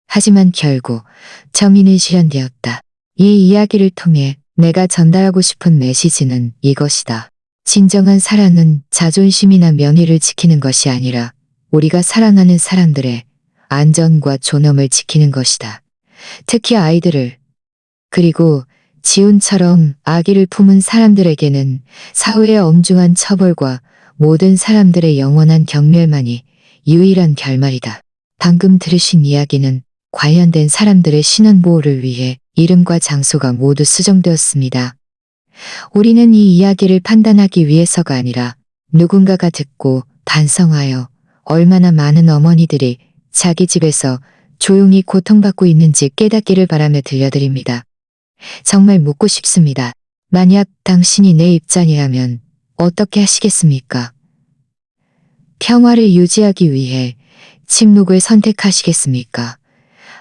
하지만 결국 정의는 실현되었다. 이 이야기를 통해 내가 전달하고 싶은 메시지는 이것이다. 진정한 사랑은 자존심이나 명예를 지키는 것이 아니라 우리가 사랑하는 사람들의 안전과 존엄을 지키는 것이다. 특히 아이들을, 그리고 지훈처럼 아기를 품은 사람들에게는 사회의 엄중한 처벌과 모든 사람들의 영원한 경멸만이 유일한 결말이다. 방금 들으신 이야기는 관련된 사람들의 신원보호를 위해 이름과 장소가 모두 수정되었습니다. 우리는 이 이야기를 판단하기 위해서가 아니라 누군가가 듣고 반성하여 얼마나 많은 어머니들이 자기 집에서 조용히 고통받고 있는지 깨닫기를 바라며 들려드립니다. 정말 묻고 싶습니다. 만약 당신이 내 입장이라면 어떻게 하시겠습니까? 평화를 유지하기 위해 침묵을 선택하시겠습니까?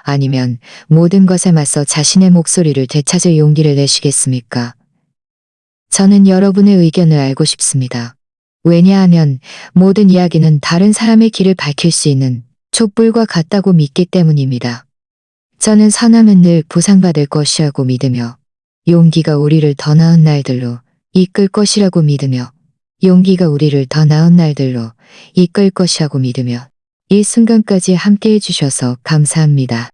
아니면 모든 것에 맞서 자신의 목소리를 되찾을 용기를 내시겠습니까? 저는 여러분의 의견을 알고 싶습니다. 왜냐하면 모든 이야기는 다른 사람의 길을 밝힐 수 있는 촛불과 같다고 믿기 때문입니다. 저는 선함은 늘 보상받을 것이라고 믿으며 용기가 우리를 더 나은 날들로 이끌 것이라고 믿으며 용기가 우리를 더 나은 날들로 이끌 것이라고 믿으며 이 순간까지 함께 해주셔서 감사합니다.